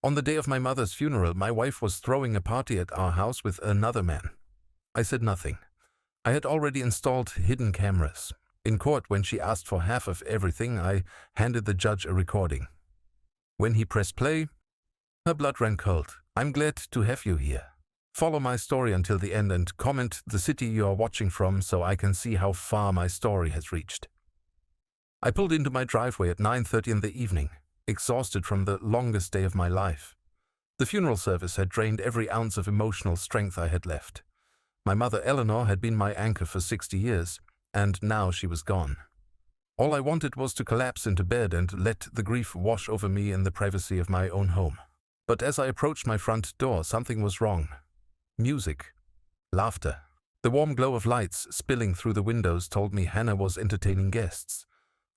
On the day of my mother's funeral, my wife was throwing a party at our house with another man. I said nothing. I had already installed hidden cameras. In court, when she asked for half of everything, I handed the judge a recording. When he pressed play, her blood ran cold. I'm glad to have you here. Follow my story until the end and comment the city you are watching from so I can see how far my story has reached. I pulled into my driveway at 9:30 in the evening, exhausted from the longest day of my life. The funeral service had drained every ounce of emotional strength I had left. My mother Eleanor had been my anchor for 60 years, and now she was gone. All I wanted was to collapse into bed and let the grief wash over me in the privacy of my own home. But as I approached my front door, something was wrong. Music. Laughter. The warm glow of lights spilling through the windows told me Hannah was entertaining guests.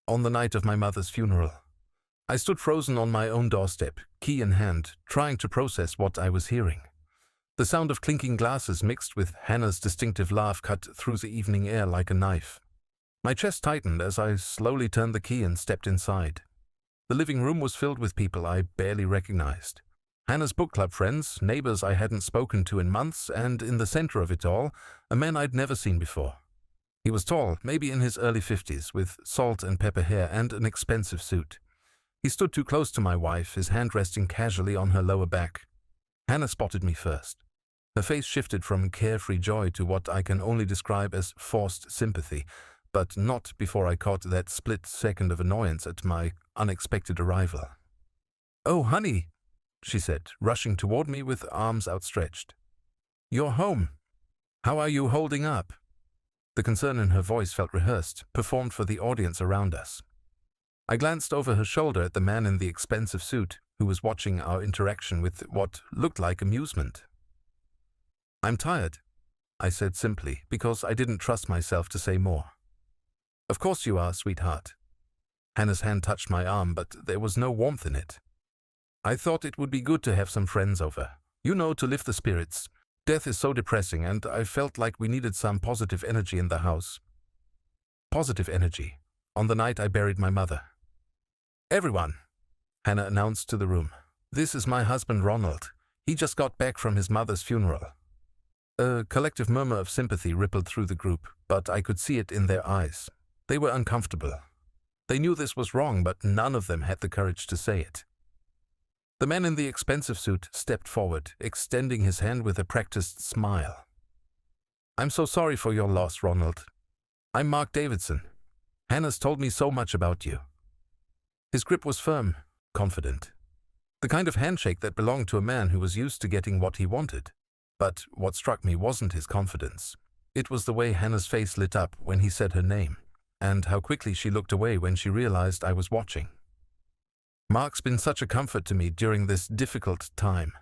On the night of my mother's funeral, I stood frozen on my own doorstep, key in hand, trying to process what I was hearing. The sound of clinking glasses mixed with Hannah's distinctive laugh cut through the evening air like a knife. My chest tightened as I slowly turned the key and stepped inside. The living room was filled with people I barely recognized. Hannah's book club friends, neighbors I hadn't spoken to in months, and in the center of it all, a man I'd never seen before. He was tall, maybe in his early 50s, with salt and pepper hair and an expensive suit. He stood too close to my wife, his hand resting casually on her lower back. Hannah spotted me first. Her face shifted from carefree joy to what I can only describe as forced sympathy, but not before I caught that split second of annoyance at my unexpected arrival. "Oh, honey," she said, rushing toward me with arms outstretched. "You're home. How are you holding up?" The concern in her voice felt rehearsed, performed for the audience around us. I glanced over her shoulder at the man in the expensive suit, who was watching our interaction with what looked like amusement. "I'm tired," I said simply, because I didn't trust myself to say more. "Of course you are, sweetheart." Hannah's hand touched my arm, but there was no warmth in it. "I thought it would be good to have some friends over. You know, to lift the spirits. Death is so depressing, and I felt like we needed some positive energy in the house." Positive energy. On the night I buried my mother. "Everyone," Hannah announced to the room. "This is my husband Ronald. He just got back from his mother's funeral." A collective murmur of sympathy rippled through the group, but I could see it in their eyes. They were uncomfortable. They knew this was wrong, but none of them had the courage to say it. The man in the expensive suit stepped forward, extending his hand with a practiced smile. "I'm so sorry for your loss, Ronald. I'm Mark Davidson. Hannah's told me so much about you." His grip was firm, confident. The kind of handshake that belonged to a man who was used to getting what he wanted. But what struck me wasn't his confidence. It was the way Hannah's face lit up when he said her name, and how quickly she looked away when she realized I was watching. "Mark's been such a comfort to me during this difficult time,"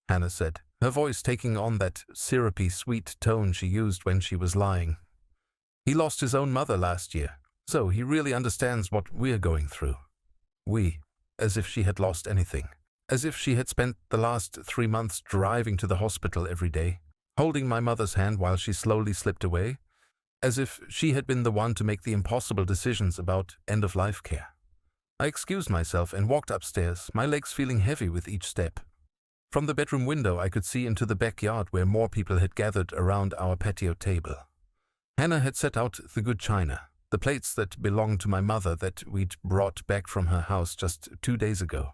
Hannah said, her voice taking on that syrupy, sweet tone she used when she was lying. "He lost his own mother last year, so he really understands what we're going through." We, as if she had lost anything. As if she had spent the last 3 months driving to the hospital every day, holding my mother's hand while she slowly slipped away. As if she had been the one to make the impossible decisions about end-of-life care. I excused myself and walked upstairs, my legs feeling heavy with each step. From the bedroom window I could see into the backyard where more people had gathered around our patio table. Hannah had set out the good china, the plates that belonged to my mother that we'd brought back from her house just 2 days ago.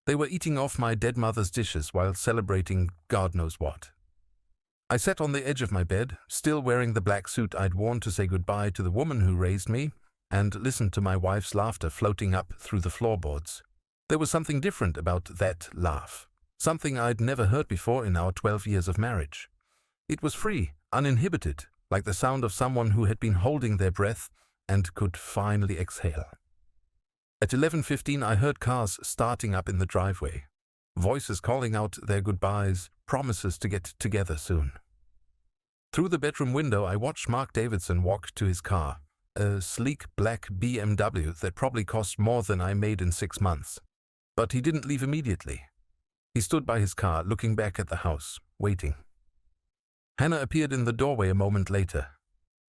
They were eating off my dead mother's dishes while celebrating God knows what. I sat on the edge of my bed, still wearing the black suit I'd worn to say goodbye to the woman who raised me, and listened to my wife's laughter floating up through the floorboards. There was something different about that laugh, something I'd never heard before in our 12 years of marriage. It was free, uninhibited, like the sound of someone who had been holding their breath and could finally exhale. At 11:15 I heard cars starting up in the driveway, voices calling out their goodbyes, promises to get together soon. Through the bedroom window I watched Mark Davidson walk to his car, a sleek black BMW that probably cost more than I made in 6 months. But he didn't leave immediately. He stood by his car, looking back at the house, waiting. Hannah appeared in the doorway a moment later.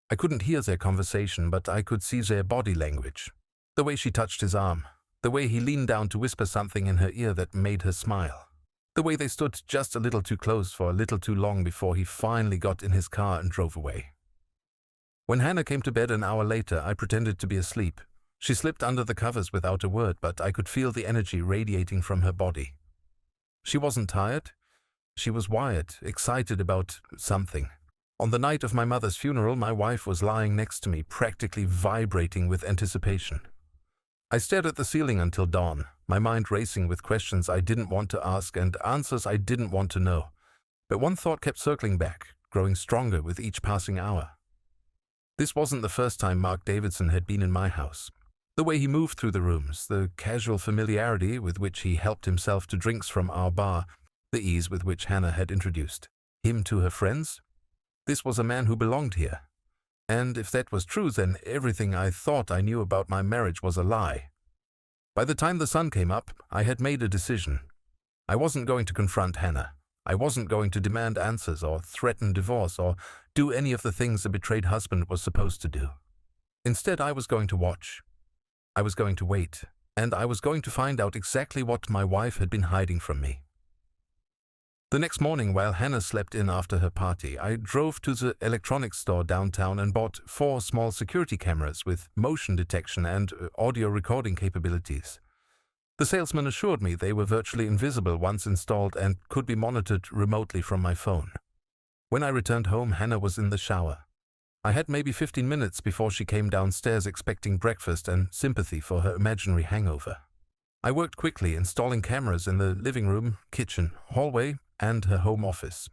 I couldn't hear their conversation, but I could see their body language. The way she touched his arm, The way he leaned down to whisper something in her ear that made her smile. The way they stood just a little too close for a little too long before he finally got in his car and drove away. When Hannah came to bed an hour later, I pretended to be asleep. She slipped under the covers without a word, but I could feel the energy radiating from her body. She wasn't tired. She was wired, excited about something. On the night of my mother's funeral, my wife was lying next to me, practically vibrating with anticipation. I stared at the ceiling until dawn, my mind racing with questions I didn't want to ask and answers I didn't want to know. But one thought kept circling back, growing stronger with each passing hour. This wasn't the first time Mark Davidson had been in my house. The way he moved through the rooms, the casual familiarity with which he helped himself to drinks from our bar, the ease with which Hannah had introduced him to her friends. This was a man who belonged here. And if that was true, then everything I thought I knew about my marriage was a lie. By the time the sun came up, I had made a decision. I wasn't going to confront Hannah. I wasn't going to demand answers or threaten divorce or do any of the things a betrayed husband was supposed to do. Instead, I was going to watch. I was going to wait, and I was going to find out exactly what my wife had been hiding from me. The next morning, while Hannah slept in after her party, I drove to the electronics store downtown and bought 4 small security cameras with motion detection and audio recording capabilities. The salesman assured me they were virtually invisible once installed and could be monitored remotely from my phone. When I returned home, Hannah was in the shower. I had maybe 15 minutes before she came downstairs expecting breakfast and sympathy for her imaginary hangover. I worked quickly, installing cameras in the living room, kitchen, hallway, and her home office.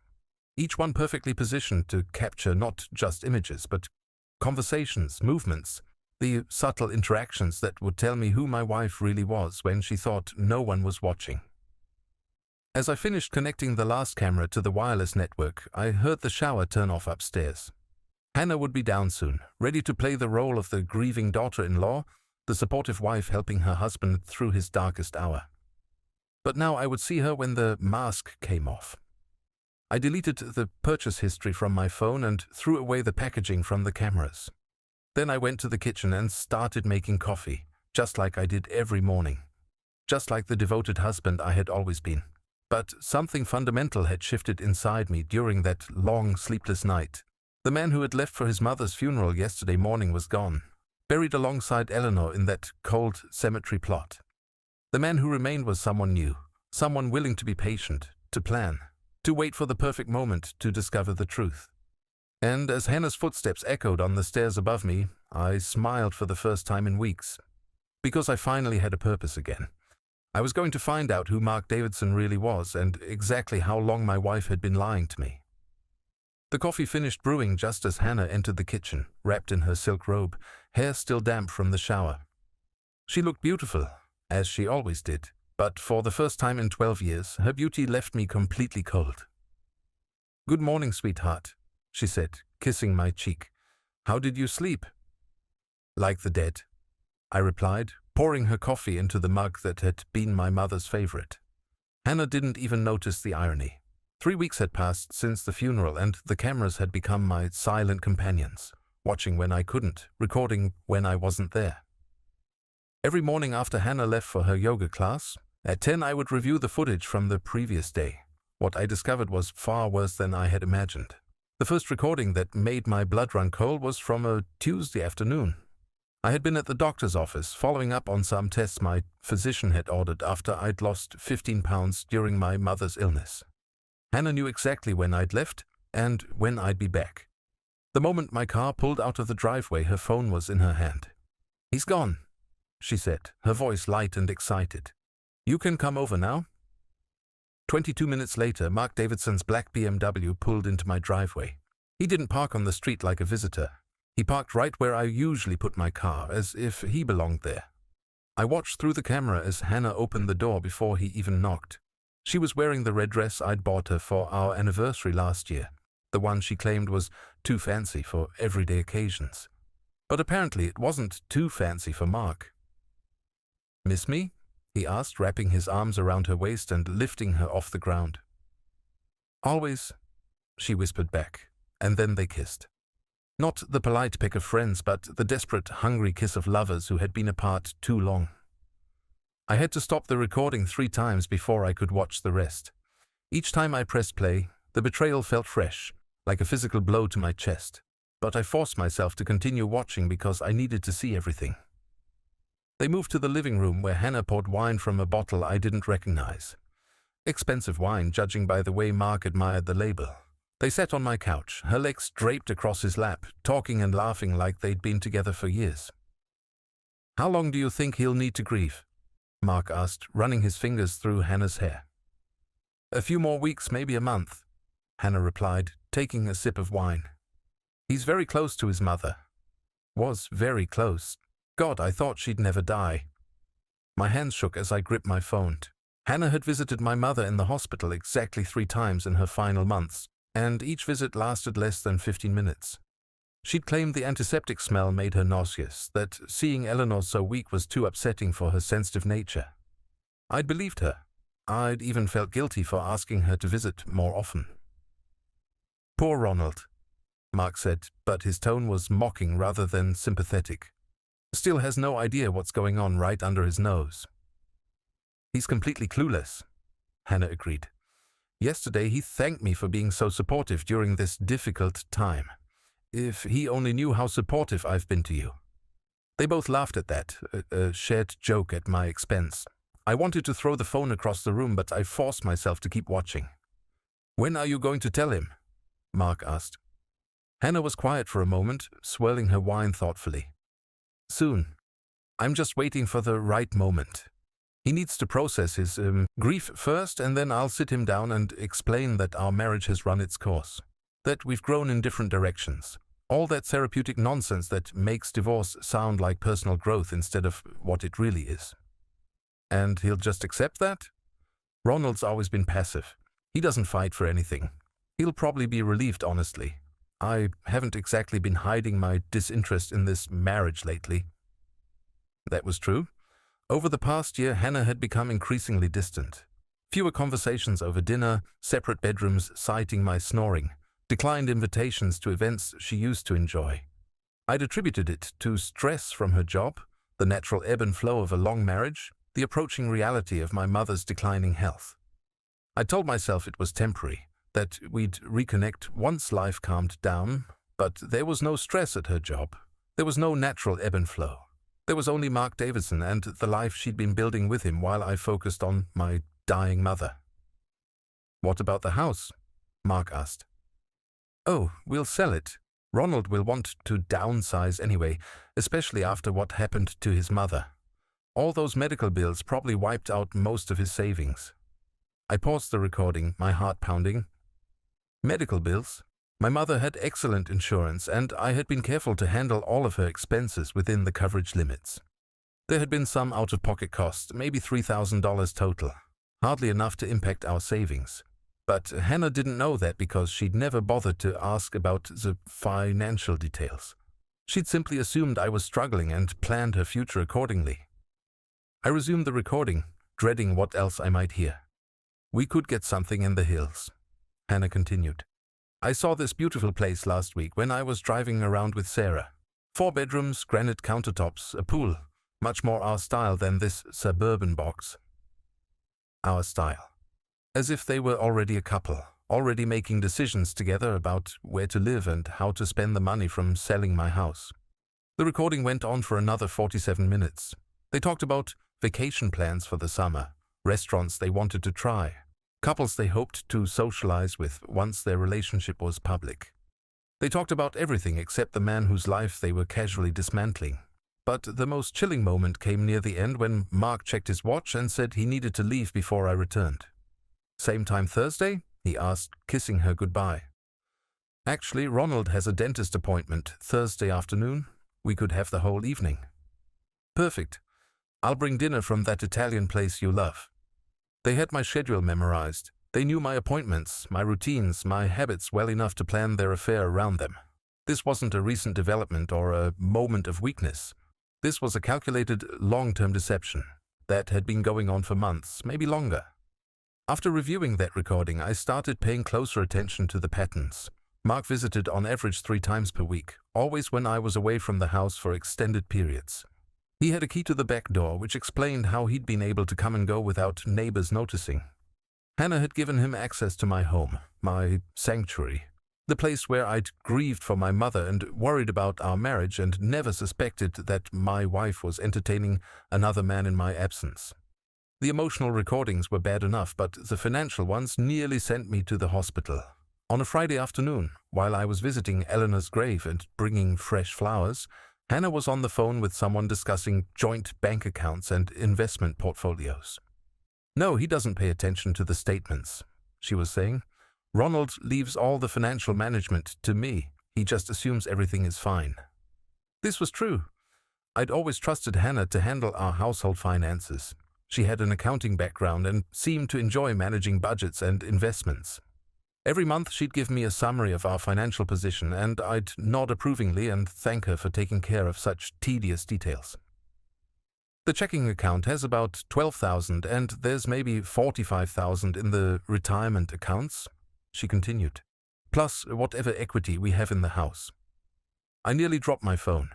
Each one perfectly positioned to capture not just images, but conversations, movements, the subtle interactions that would tell me who my wife really was when she thought no one was watching. As I finished connecting the last camera to the wireless network, I heard the shower turn off upstairs. Hannah would be down soon, ready to play the role of the grieving daughter-in-law, the supportive wife helping her husband through his darkest hour. But now I would see her when the mask came off. I deleted the purchase history from my phone and threw away the packaging from the cameras. Then I went to the kitchen and started making coffee, just like I did every morning. Just like the devoted husband I had always been. But something fundamental had shifted inside me during that long, sleepless night. The man who had left for his mother's funeral yesterday morning was gone, buried alongside Eleanor in that cold cemetery plot. The man who remained was someone new, someone willing to be patient, to plan, to wait for the perfect moment to discover the truth. And as Hannah's footsteps echoed on the stairs above me, I smiled for the first time in weeks, because I finally had a purpose again. I was going to find out who Mark Davidson really was and exactly how long my wife had been lying to me. The coffee finished brewing just as Hannah entered the kitchen, wrapped in her silk robe, hair still damp from the shower. She looked beautiful, as she always did, but for the first time in 12 years, her beauty left me completely cold. "Good morning, sweetheart," she said, kissing my cheek. "How did you sleep?" "Like the dead," I replied, pouring her coffee into the mug that had been my mother's favorite. Hannah didn't even notice the irony. 3 weeks had passed since the funeral, and the cameras had become my silent companions, watching when I couldn't, recording when I wasn't there. Every morning after Hannah left for her yoga class, at 10 I would review the footage from the previous day. What I discovered was far worse than I had imagined. The first recording that made my blood run cold was from a Tuesday afternoon. I had been at the doctor's office, following up on some tests my physician had ordered after I'd lost 15 pounds during my mother's illness. Hannah knew exactly when I'd left and when I'd be back. The moment my car pulled out of the driveway, her phone was in her hand. "He's gone," she said, her voice light and excited. "You can come over now." 22 minutes later, Mark Davidson's black BMW pulled into my driveway. He didn't park on the street like a visitor. He parked right where I usually put my car, as if he belonged there. I watched through the camera as Hannah opened the door before he even knocked. She was wearing the red dress I'd bought her for our anniversary last year, the one she claimed was too fancy for everyday occasions. But apparently it wasn't too fancy for Mark. "Miss me?" he asked, wrapping his arms around her waist and lifting her off the ground. "Always," she whispered back, and then they kissed. Not the polite peck of friends, but the desperate, hungry kiss of lovers who had been apart too long. I had to stop the recording 3 times before I could watch the rest. Each time I pressed play, the betrayal felt fresh, like a physical blow to my chest. But I forced myself to continue watching because I needed to see everything. They moved to the living room where Hannah poured wine from a bottle I didn't recognize. Expensive wine, judging by the way Mark admired the label. They sat on my couch, her legs draped across his lap, talking and laughing like they'd been together for years. "How long do you think he'll need to grieve?" Mark asked, running his fingers through Hannah's hair. "A few more weeks, maybe a month," Hannah replied, taking a sip of wine. "He's very close to his mother. Was very close. God, I thought she'd never die." My hands shook as I gripped my phone. Hannah had visited my mother in the hospital exactly 3 times in her final months, and each visit lasted less than 15 minutes. She'd claimed the antiseptic smell made her nauseous, that seeing Eleanor so weak was too upsetting for her sensitive nature. I'd believed her. I'd even felt guilty for asking her to visit more often. "Poor Ronald," Mark said, but his tone was mocking rather than sympathetic. "Still has no idea what's going on right under his nose." "He's completely clueless," Hannah agreed. "Yesterday he thanked me for being so supportive during this difficult time. If he only knew how supportive I've been to you." They both laughed at that, a shared joke at my expense. I wanted to throw the phone across the room, but I forced myself to keep watching. "When are you going to tell him?" Mark asked. Hannah was quiet for a moment, swirling her wine thoughtfully. "Soon. I'm just waiting for the right moment. He needs to process his grief first, and then I'll sit him down and explain that our marriage has run its course, that we've grown in different directions. All that therapeutic nonsense that makes divorce sound like personal growth instead of what it really is." "And he'll just accept that?" "Ronald's always been passive. He doesn't fight for anything. He'll probably be relieved, honestly. I haven't exactly been hiding my disinterest in this marriage lately." That was true. Over the past year, Hannah had become increasingly distant. Fewer conversations over dinner, separate bedrooms citing my snoring, declined invitations to events she used to enjoy. I'd attributed it to stress from her job, the natural ebb and flow of a long marriage, the approaching reality of my mother's declining health. I told myself it was temporary, that we'd reconnect once life calmed down, but there was no stress at her job. There was no natural ebb and flow. There was only Mark Davidson and the life she'd been building with him while I focused on my dying mother. "What about the house?" Mark asked. "Oh, we'll sell it. Ronald will want to downsize anyway, especially after what happened to his mother. All those medical bills probably wiped out most of his savings." I paused the recording, my heart pounding. Medical bills? My mother had excellent insurance, and I had been careful to handle all of her expenses within the coverage limits. There had been some out-of-pocket costs, maybe $3,000 total, hardly enough to impact our savings. But Hannah didn't know that because she'd never bothered to ask about the financial details. She'd simply assumed I was struggling and planned her future accordingly. I resumed the recording, dreading what else I might hear. "We could get something in the hills," Hannah continued. "I saw this beautiful place last week when I was driving around with Sarah. 4 bedrooms, granite countertops, a pool, much more our style than this suburban box." Our style. As if they were already a couple, already making decisions together about where to live and how to spend the money from selling my house. The recording went on for another 47 minutes. They talked about vacation plans for the summer, restaurants they wanted to try, couples they hoped to socialize with once their relationship was public. They talked about everything except the man whose life they were casually dismantling. But the most chilling moment came near the end when Mark checked his watch and said he needed to leave before I returned. "Same time Thursday?" he asked, kissing her goodbye. "Actually, Ronald has a dentist appointment Thursday afternoon. We could have the whole evening." "Perfect. I'll bring dinner from that Italian place you love." They had my schedule memorized. They knew my appointments, my routines, my habits well enough to plan their affair around them. This wasn't a recent development or a moment of weakness. This was a calculated, long-term deception that had been going on for months, maybe longer. After reviewing that recording, I started paying closer attention to the patterns. Mark visited on average 3 times per week, always when I was away from the house for extended periods. He had a key to the back door, which explained how he'd been able to come and go without neighbors noticing. Hannah had given him access to my home, my sanctuary, the place where I'd grieved for my mother and worried about our marriage and never suspected that my wife was entertaining another man in my absence. The emotional recordings were bad enough, but the financial ones nearly sent me to the hospital. On a Friday afternoon, while I was visiting Eleanor's grave and bringing fresh flowers, Hannah was on the phone with someone discussing joint bank accounts and investment portfolios. "No, he doesn't pay attention to the statements," she was saying. "Ronald leaves all the financial management to me. He just assumes everything is fine." This was true. I'd always trusted Hannah to handle our household finances. She had an accounting background and seemed to enjoy managing budgets and investments. Every month she'd give me a summary of our financial position, and I'd nod approvingly and thank her for taking care of such tedious details. "The checking account has about 12,000 and there's maybe 45,000 in the retirement accounts," she continued, "plus whatever equity we have in the house." I nearly dropped my phone.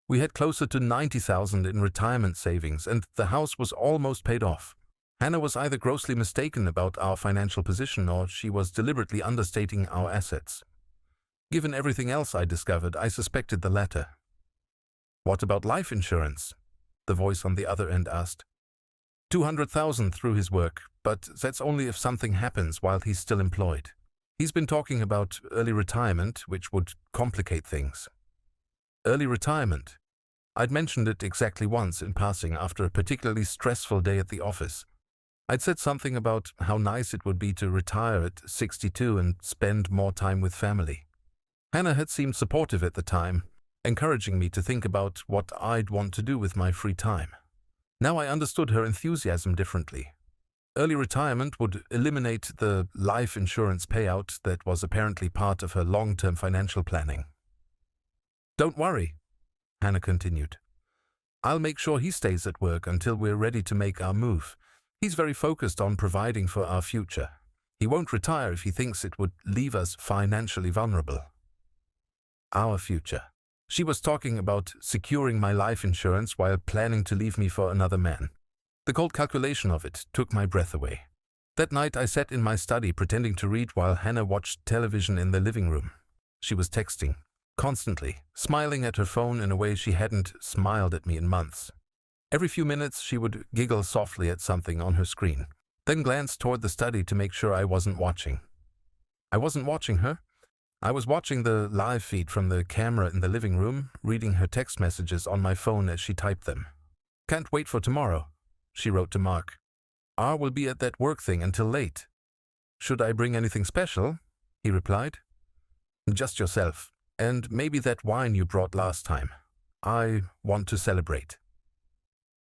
We had closer to 90,000 in retirement savings, and the house was almost paid off. Hannah was either grossly mistaken about our financial position or she was deliberately understating our assets. Given everything else I discovered, I suspected the latter. "What about life insurance?" the voice on the other end asked. 200,000 through his work, but that's only if something happens while he's still employed. He's been talking about early retirement, which would complicate things." Early retirement. I'd mentioned it exactly once in passing after a particularly stressful day at the office. I'd said something about how nice it would be to retire at 62 and spend more time with family. Hannah had seemed supportive at the time, encouraging me to think about what I'd want to do with my free time. Now I understood her enthusiasm differently. Early retirement would eliminate the life insurance payout that was apparently part of her long-term financial planning. "Don't worry," Hannah continued. "I'll make sure he stays at work until we're ready to make our move. He's very focused on providing for our future. He won't retire if he thinks it would leave us financially vulnerable." Our future. She was talking about securing my life insurance while planning to leave me for another man. The cold calculation of it took my breath away. That night I sat in my study pretending to read while Hannah watched television in the living room. She was texting, constantly, smiling at her phone in a way she hadn't smiled at me in months. Every few minutes she would giggle softly at something on her screen, then glance toward the study to make sure I wasn't watching. I wasn't watching her. I was watching the live feed from the camera in the living room, reading her text messages on my phone as she typed them. "Can't wait for tomorrow," she wrote to Mark. "R will be at that work thing until late." "Should I bring anything special?" he replied. "Just yourself. And maybe that wine you brought last time. I want to celebrate."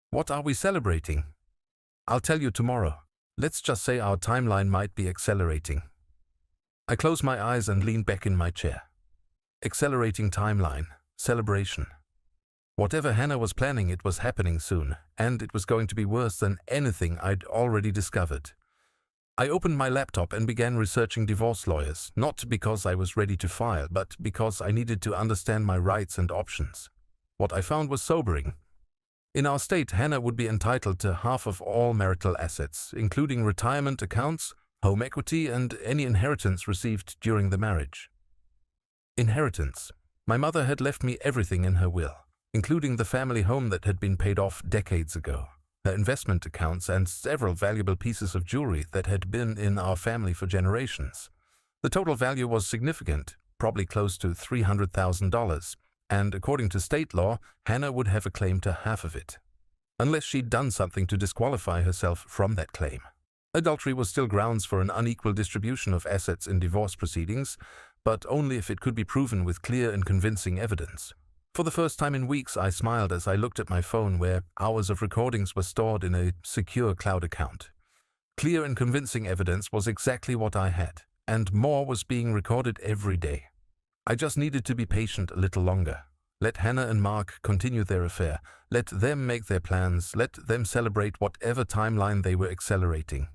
"What are we celebrating?" "I'll tell you tomorrow. Let's just say our timeline might be accelerating." I closed my eyes and leaned back in my chair. Accelerating timeline, celebration. Whatever Hannah was planning, it was happening soon, and it was going to be worse than anything I'd already discovered. I opened my laptop and began researching divorce lawyers, not because I was ready to file, but because I needed to understand my rights and options. What I found was sobering. In our state, Hannah would be entitled to half of all marital assets, including retirement accounts, home equity, and any inheritance received during the marriage. Inheritance. My mother had left me everything in her will, including the family home that had been paid off decades ago, her investment accounts, and several valuable pieces of jewelry that had been in our family for generations. The total value was significant, probably close to $300,000, and according to state law, Hannah would have a claim to half of it, unless she'd done something to disqualify herself from that claim. Adultery was still grounds for an unequal distribution of assets in divorce proceedings, but only if it could be proven with clear and convincing evidence. For the first time in weeks, I smiled as I looked at my phone where hours of recordings were stored in a secure cloud account. Clear and convincing evidence was exactly what I had, and more was being recorded every day. I just needed to be patient a little longer. Let Hannah and Mark continue their affair. Let them make their plans. Let them celebrate whatever timeline they were accelerating.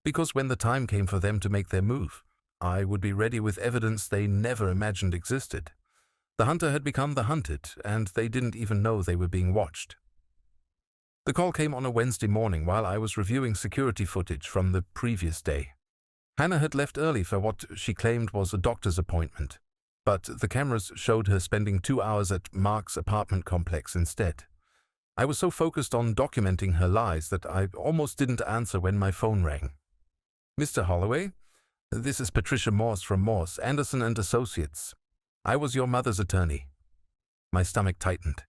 Because when the time came for them to make their move, I would be ready with evidence they never imagined existed. The hunter had become the hunted, and they didn't even know they were being watched. The call came on a Wednesday morning while I was reviewing security footage from the previous day. Hannah had left early for what she claimed was a doctor's appointment, but the cameras showed her spending 2 hours at Mark's apartment complex instead. I was so focused on documenting her lies that I almost didn't answer when my phone rang. "Mr. Holloway, this is Patricia Morse from Morse, Anderson and Associates. I was your mother's attorney." My stomach tightened.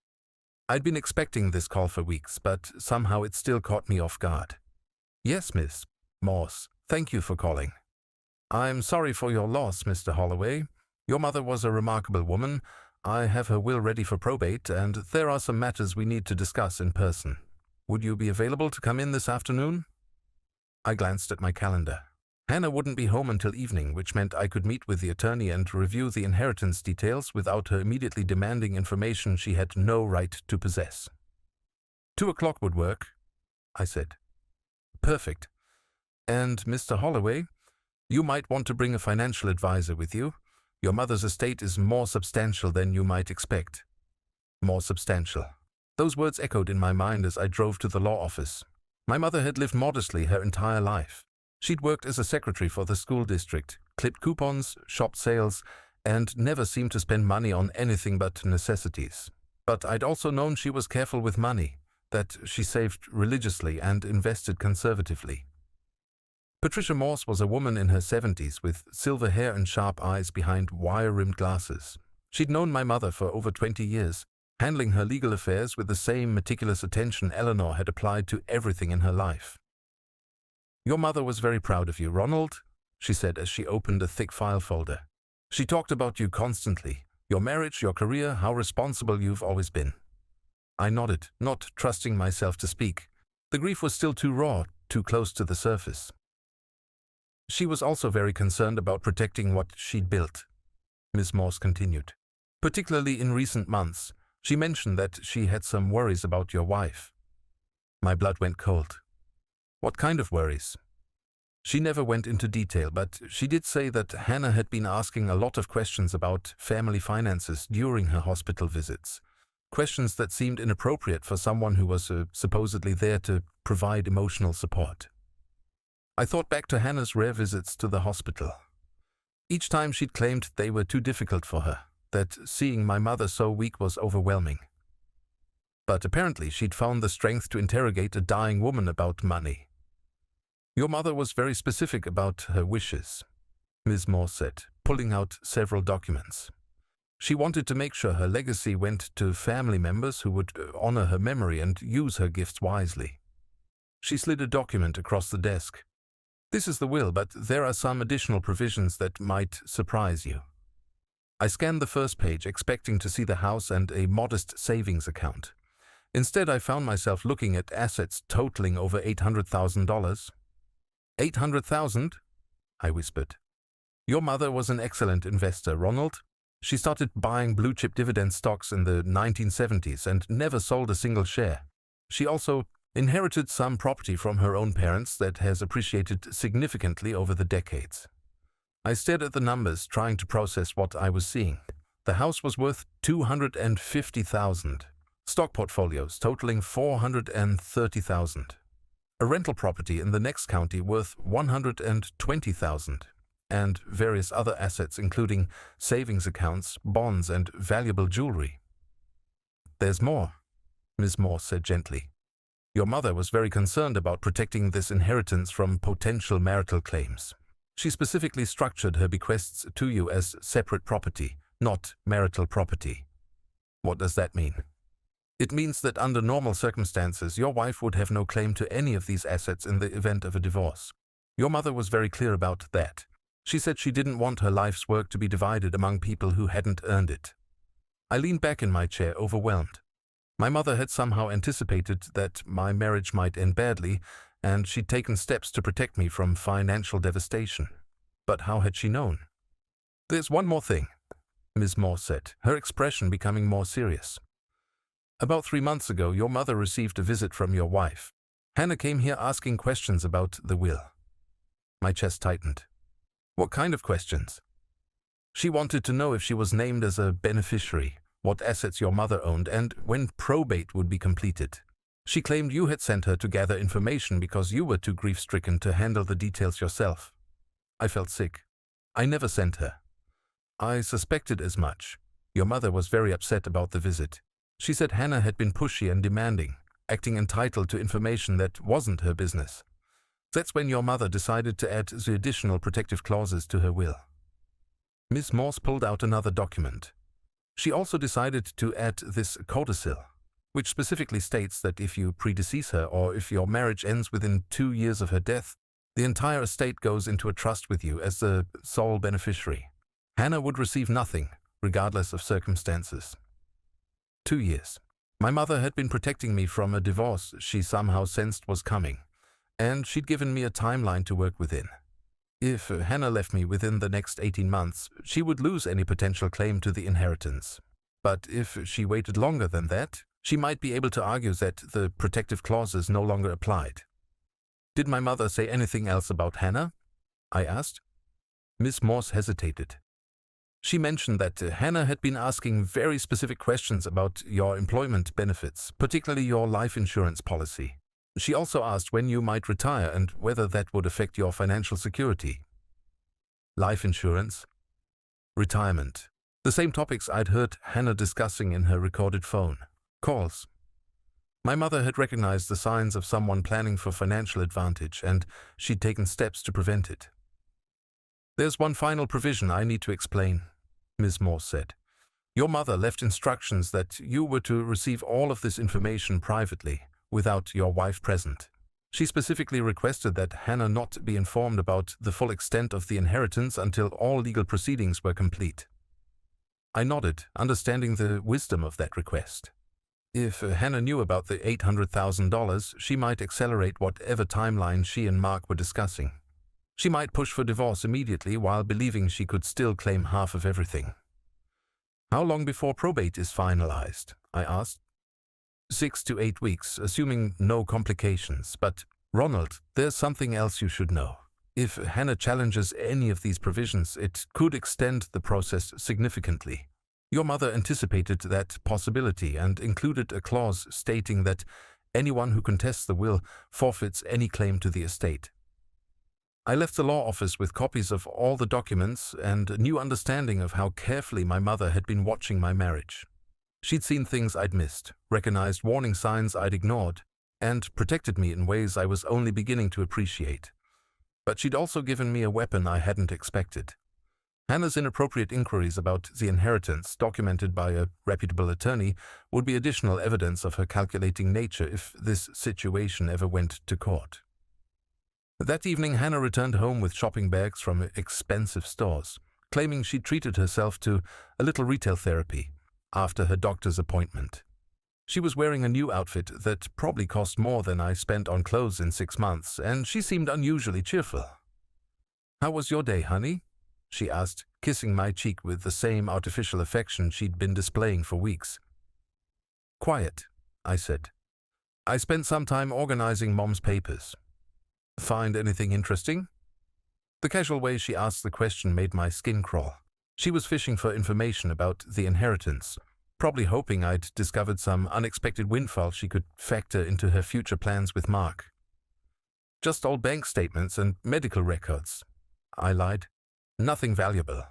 I'd been expecting this call for weeks, but somehow it still caught me off guard. "Yes, Miss Morse. Thank you for calling." "I'm sorry for your loss, Mr. Holloway. Your mother was a remarkable woman. I have her will ready for probate, and there are some matters we need to discuss in person. Would you be available to come in this afternoon?" I glanced at my calendar. Hannah wouldn't be home until evening, which meant I could meet with the attorney and review the inheritance details without her immediately demanding information she had no right to possess. 2 o'clock would work, I said. "Perfect. And, Mr. Holloway, you might want to bring a financial advisor with you. Your mother's estate is more substantial than you might expect." More substantial. Those words echoed in my mind as I drove to the law office. My mother had lived modestly her entire life. She'd worked as a secretary for the school district, clipped coupons, shopped sales, and never seemed to spend money on anything but necessities. But I'd also known she was careful with money, that she saved religiously and invested conservatively. Patricia Morse was a woman in her 70s with silver hair and sharp eyes behind wire-rimmed glasses. She'd known my mother for over 20 years, handling her legal affairs with the same meticulous attention Eleanor had applied to everything in her life. "Your mother was very proud of you, Ronald," she said as she opened a thick file folder. "She talked about you constantly, your marriage, your career, how responsible you've always been." I nodded, not trusting myself to speak. The grief was still too raw, too close to the surface. "She was also very concerned about protecting what she'd built," Miss Morse continued. "Particularly in recent months, she mentioned that she had some worries about your wife." My blood went cold. "What kind of worries?" She never went into detail, but she did say that Hannah had been asking a lot of questions about family finances during her hospital visits. Questions that seemed inappropriate for someone who was supposedly there to provide emotional support. I thought back to Hannah's rare visits to the hospital. Each time she'd claimed they were too difficult for her, that seeing my mother so weak was overwhelming. But apparently she'd found the strength to interrogate a dying woman about money. "Your mother was very specific about her wishes," Ms. Morse said, pulling out several documents. "She wanted to make sure her legacy went to family members who would honor her memory and use her gifts wisely." She slid a document across the desk. "This is the will, but there are some additional provisions that might surprise you." I scanned the first page, expecting to see the house and a modest savings account. Instead, I found myself looking at assets totaling over $800,000. $800,000? I whispered. "Your mother was an excellent investor, Ronald. She started buying blue-chip dividend stocks in the 1970s and never sold a single share. She also inherited some property from her own parents that has appreciated significantly over the decades." I stared at the numbers, trying to process what I was seeing. The house was worth $250,000. Stock portfolios totaling $430,000. A rental property in the next county worth $120,000. And various other assets including savings accounts, bonds, and valuable jewelry. "There's more," Ms. Morse said gently. "Your mother was very concerned about protecting this inheritance from potential marital claims. She specifically structured her bequests to you as separate property, not marital property." "What does that mean?" "It means that under normal circumstances, your wife would have no claim to any of these assets in the event of a divorce. Your mother was very clear about that. She said she didn't want her life's work to be divided among people who hadn't earned it." I leaned back in my chair, overwhelmed. My mother had somehow anticipated that my marriage might end badly, and she'd taken steps to protect me from financial devastation. But how had she known? "There's one more thing," Ms. Morse said, her expression becoming more serious. "About 3 months ago, your mother received a visit from your wife. Hannah came here asking questions about the will." My chest tightened. "What kind of questions?" "She wanted to know if she was named as a beneficiary, what assets your mother owned, and when probate would be completed. She claimed you had sent her to gather information because you were too grief-stricken to handle the details yourself. I felt sick. I never sent her. I suspected as much. Your mother was very upset about the visit. She said Hannah had been pushy and demanding, acting entitled to information that wasn't her business. That's when your mother decided to add the additional protective clauses to her will. Miss Morse pulled out another document. She also decided to add this codicil, which specifically states that if you predecease her or if your marriage ends within 2 years of her death, the entire estate goes into a trust with you as the sole beneficiary. Hannah would receive nothing, regardless of circumstances. 2 years. My mother had been protecting me from a divorce she somehow sensed was coming, and she'd given me a timeline to work within. If Hannah left me within the next 18 months, she would lose any potential claim to the inheritance. But if she waited longer than that, she might be able to argue that the protective clauses no longer applied. Did my mother say anything else about Hannah? I asked. Miss Morse hesitated. She mentioned that Hannah had been asking very specific questions about your employment benefits, particularly your life insurance policy. She also asked when you might retire and whether that would affect your financial security. Life insurance, retirement, the same topics I'd heard Hannah discussing in her recorded phone calls. My mother had recognized the signs of someone planning for financial advantage, and she'd taken steps to prevent it. There's one final provision I need to explain, Ms. Morse said. Your mother left instructions that you were to receive all of this information privately, without your wife present. She specifically requested that Hannah not be informed about the full extent of the inheritance until all legal proceedings were complete. I nodded, understanding the wisdom of that request. If Hannah knew about the $800,000, she might accelerate whatever timeline she and Mark were discussing. She might push for divorce immediately while believing she could still claim half of everything. How long before probate is finalized? I asked. 6 to 8 weeks, assuming no complications. But, Ronald, there's something else you should know. If Hannah challenges any of these provisions, it could extend the process significantly. Your mother anticipated that possibility and included a clause stating that anyone who contests the will forfeits any claim to the estate. I left the law office with copies of all the documents and a new understanding of how carefully my mother had been watching my marriage. She'd seen things I'd missed, recognized warning signs I'd ignored, and protected me in ways I was only beginning to appreciate. But she'd also given me a weapon I hadn't expected. Hannah's inappropriate inquiries about the inheritance, documented by a reputable attorney, would be additional evidence of her calculating nature if this situation ever went to court. That evening, Hannah returned home with shopping bags from expensive stores, claiming she'd treated herself to a little retail therapy after her doctor's appointment. She was wearing a new outfit that probably cost more than I spent on clothes in 6 months, and she seemed unusually cheerful. "How was your day, honey?" she asked, kissing my cheek with the same artificial affection she'd been displaying for weeks. "Quiet," I said. "I spent some time organizing Mom's papers." "Find anything interesting?" The casual way she asked the question made my skin crawl. She was fishing for information about the inheritance, probably hoping I'd discovered some unexpected windfall she could factor into her future plans with Mark. "Just old bank statements and medical records," I lied. "Nothing valuable."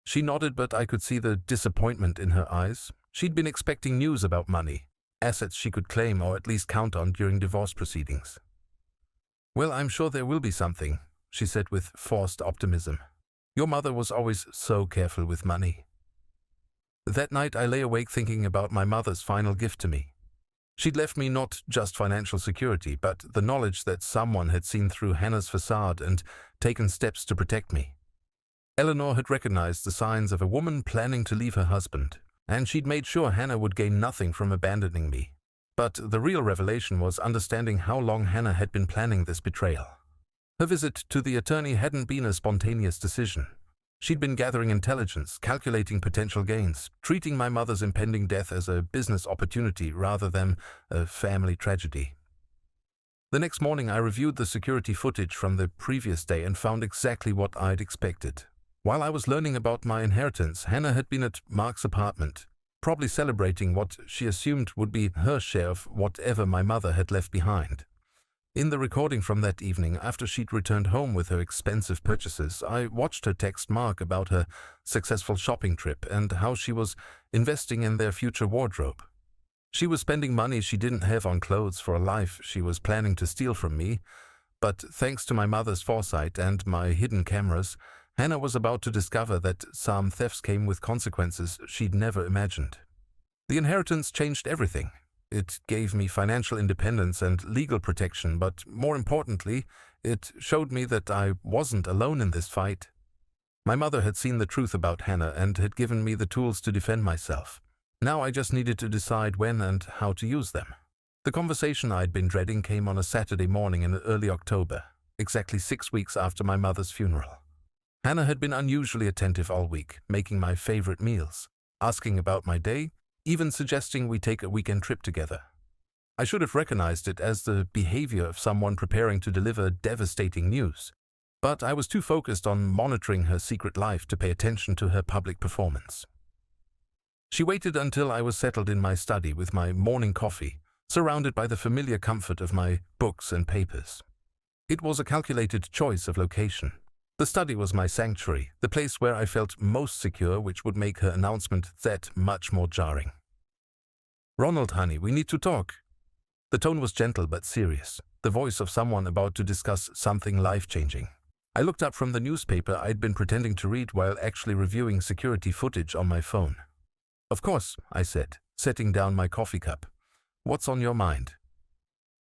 She nodded, but I could see the disappointment in her eyes. She'd been expecting news about money, assets she could claim or at least count on during divorce proceedings. "Well, I'm sure there will be something," she said with forced optimism. "Your mother was always so careful with money." That night I lay awake thinking about my mother's final gift to me. She'd left me not just financial security, but the knowledge that someone had seen through Hannah's facade and taken steps to protect me. Eleanor had recognized the signs of a woman planning to leave her husband, and she'd made sure Hannah would gain nothing from abandoning me. But the real revelation was understanding how long Hannah had been planning this betrayal. Her visit to the attorney hadn't been a spontaneous decision. She'd been gathering intelligence, calculating potential gains, treating my mother's impending death as a business opportunity rather than a family tragedy. The next morning I reviewed the security footage from the previous day and found exactly what I'd expected. While I was learning about my inheritance, Hannah had been at Mark's apartment, probably celebrating what she assumed would be her share of whatever my mother had left behind. In the recording from that evening, after she'd returned home with her expensive purchases, I watched her text Mark about her successful shopping trip and how she was investing in their future wardrobe. She was spending money she didn't have on clothes for a life she was planning to steal from me, but thanks to my mother's foresight and my hidden cameras, Hannah was about to discover that some thefts came with consequences she'd never imagined. The inheritance changed everything. It gave me financial independence and legal protection, but more importantly, it showed me that I wasn't alone in this fight. My mother had seen the truth about Hannah and had given me the tools to defend myself. Now I just needed to decide when and how to use them. The conversation I'd been dreading came on a Saturday morning in early October, exactly 6 weeks after my mother's funeral. Hannah had been unusually attentive all week, making my favorite meals, asking about my day, even suggesting we take a weekend trip together. I should have recognized it as the behavior of someone preparing to deliver devastating news, but I was too focused on monitoring her secret life to pay attention to her public performance. She waited until I was settled in my study with my morning coffee, surrounded by the familiar comfort of my books and papers. It was a calculated choice of location. The study was my sanctuary, the place where I felt most secure, which would make her announcement that much more jarring. "Ronald, honey, we need to talk." The tone was gentle but serious, the voice of someone about to discuss something life-changing. I looked up from the newspaper I'd been pretending to read while actually reviewing security footage on my phone. "Of course," I said, setting down my coffee cup. "What's on your mind?"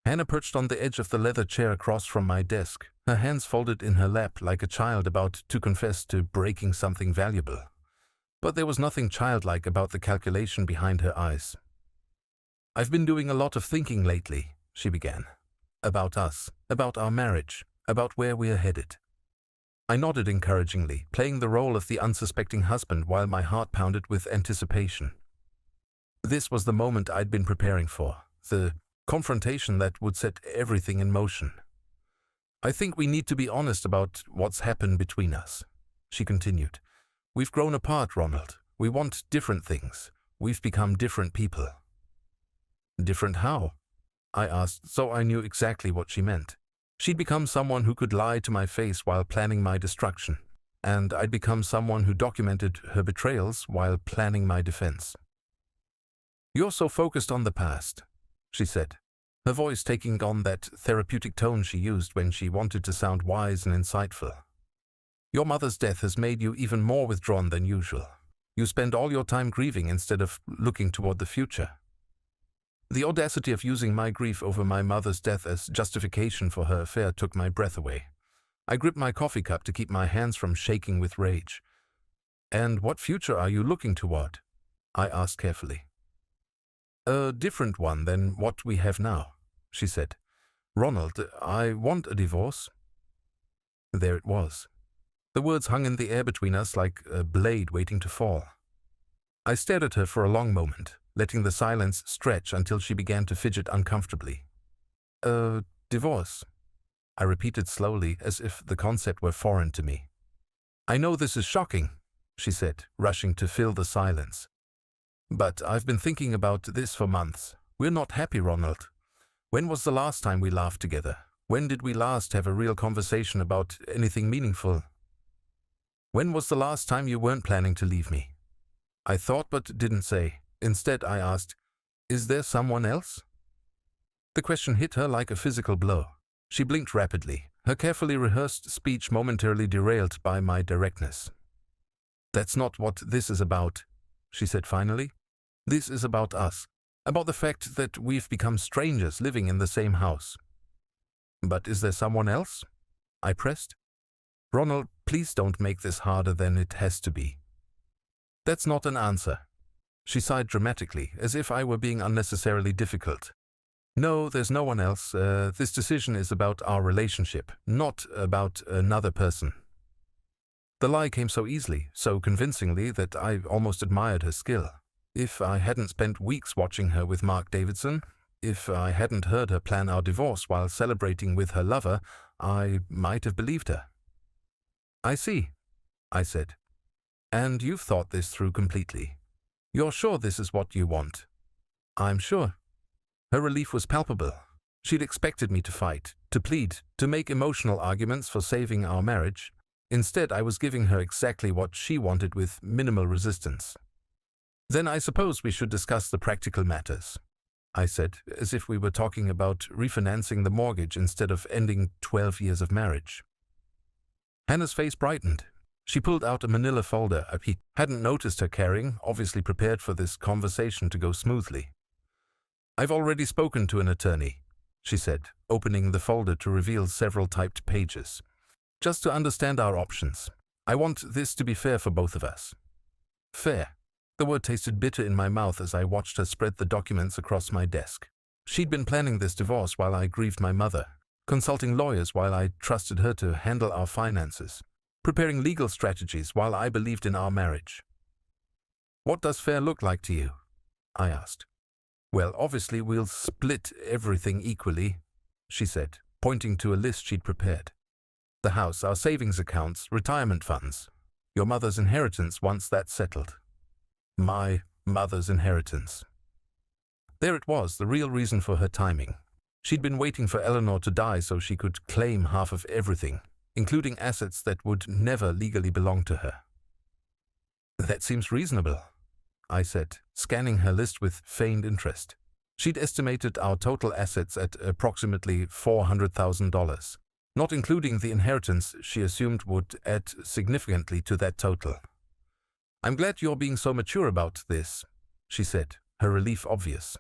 Hannah perched on the edge of the leather chair across from my desk, her hands folded in her lap like a child about to confess to breaking something valuable. But there was nothing childlike about the calculation behind her eyes. "I've been doing a lot of thinking lately," she began. "About us, about our marriage, about where we're headed." I nodded encouragingly, playing the role of the unsuspecting husband while my heart pounded with anticipation. This was the moment I'd been preparing for, the confrontation that would set everything in motion. "I think we need to be honest about what's happened between us," she continued. "We've grown apart, Ronald. We want different things. We've become different people." "Different how?" I asked, so I knew exactly what she meant. She'd become someone who could lie to my face while planning my destruction, and I'd become someone who documented her betrayals while planning my defense. "You're so focused on the past," she said, her voice taking on that therapeutic tone she used when she wanted to sound wise and insightful. "Your mother's death has made you even more withdrawn than usual. You spend all your time grieving instead of looking toward the future." The audacity of using my grief over my mother's death as justification for her affair took my breath away. I gripped my coffee cup to keep my hands from shaking with rage. "And what future are you looking toward?" I asked carefully. "A different one than what we have now," she said. "Ronald, I want a divorce." There it was. The words hung in the air between us like a blade waiting to fall. I stared at her for a long moment, letting the silence stretch until she began to fidget uncomfortably. "A divorce," I repeated slowly, as if the concept were foreign to me. "I know this is shocking," she said, rushing to fill the silence. "But I've been thinking about this for months. We're not happy, Ronald. When was the last time we laughed together? When did we last have a real conversation about anything meaningful? When was the last time you weren't planning to leave me?" I thought but didn't say. Instead, I asked, "Is there someone else?" The question hit her like a physical blow. She blinked rapidly, her carefully rehearsed speech momentarily derailed by my directness. "That's not what this is about," she said finally. "This is about us, about the fact that we've become strangers living in the same house." "But is there someone else?" I pressed. "Ronald, please don't make this harder than it has to be." "That's not an answer." She sighed dramatically, as if I were being unnecessarily difficult. "No, there's no one else. This decision is about our relationship, not about another person." The lie came so easily, so convincingly, that I almost admired her skill. If I hadn't spent weeks watching her with Mark Davidson, if I hadn't heard her plan our divorce while celebrating with her lover, I might have believed her. "I see," I said. "And you've thought this through completely." You're sure this is what you want? I'm sure. Her relief was palpable. She'd expected me to fight, to plead, to make emotional arguments for saving our marriage. Instead, I was giving her exactly what she wanted with minimal resistance. Then I suppose we should discuss the practical matters, I said, as if we were talking about refinancing the mortgage instead of ending 12 years of marriage. Hannah's face brightened. She pulled out a manila folder he hadn't noticed her carrying, obviously prepared for this conversation to go smoothly. I've already spoken to an attorney, she said, opening the folder to reveal several typed pages. Just to understand our options. I want this to be fair for both of us. Fair. The word tasted bitter in my mouth as I watched her spread the documents across my desk. She'd been planning this divorce while I grieved my mother, consulting lawyers while I trusted her to handle our finances, preparing legal strategies while I believed in our marriage. What does fair look like to you? I asked. Well, obviously we'll split everything equally, she said, pointing to a list she'd prepared. The house, our savings accounts, retirement funds, your mother's inheritance once that's settled. My mother's inheritance. There it was, the real reason for her timing. She'd been waiting for Eleanor to die so she could claim half of everything, including assets that would never legally belong to her. That seems reasonable, I said, scanning her list with feigned interest. She'd estimated our total assets at approximately $400,000. Not including the inheritance she assumed would add significantly to that total. I'm glad you're being so mature about this, she said, her relief obvious.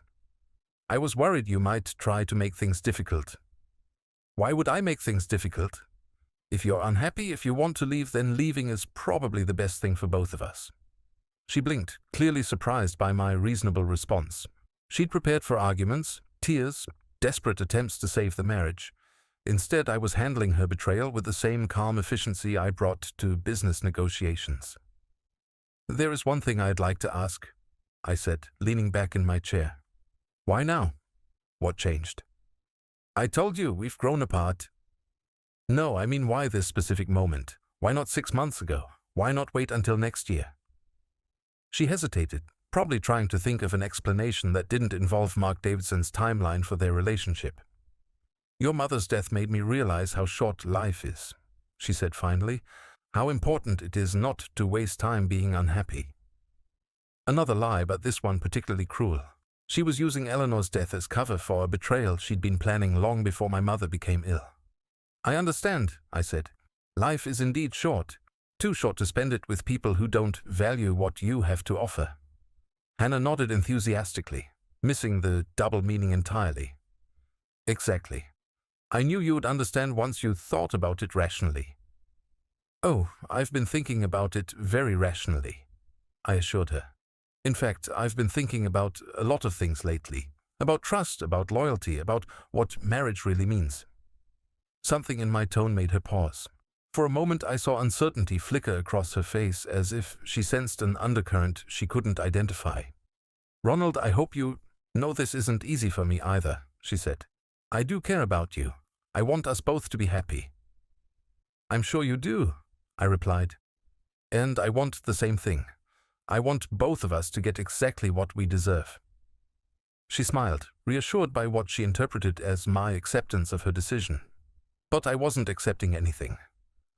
I was worried you might try to make things difficult. Why would I make things difficult? If you're unhappy, if you want to leave, then leaving is probably the best thing for both of us. She blinked, clearly surprised by my reasonable response. She'd prepared for arguments, tears, desperate attempts to save the marriage. Instead, I was handling her betrayal with the same calm efficiency I brought to business negotiations. There is one thing I'd like to ask, I said, leaning back in my chair. Why now? What changed? I told you, we've grown apart. No, I mean why this specific moment? Why not 6 months ago? Why not wait until next year? She hesitated, probably trying to think of an explanation that didn't involve Mark Davidson's timeline for their relationship. Your mother's death made me realize how short life is, she said finally, how important it is not to waste time being unhappy. Another lie, but this one particularly cruel. She was using Eleanor's death as cover for a betrayal she'd been planning long before my mother became ill. I understand, I said. Life is indeed short, too short to spend it with people who don't value what you have to offer. Hannah nodded enthusiastically, missing the double meaning entirely. Exactly. I knew you would understand once you thought about it rationally. Oh, I've been thinking about it very rationally, I assured her. In fact, I've been thinking about a lot of things lately. About trust, about loyalty, about what marriage really means. Something in my tone made her pause. For a moment I saw uncertainty flicker across her face as if she sensed an undercurrent she couldn't identify. Ronald, I hope you know this isn't easy for me either, she said. I do care about you. I want us both to be happy. I'm sure you do, I replied. And I want the same thing. I want both of us to get exactly what we deserve. She smiled, reassured by what she interpreted as my acceptance of her decision. But I wasn't accepting anything.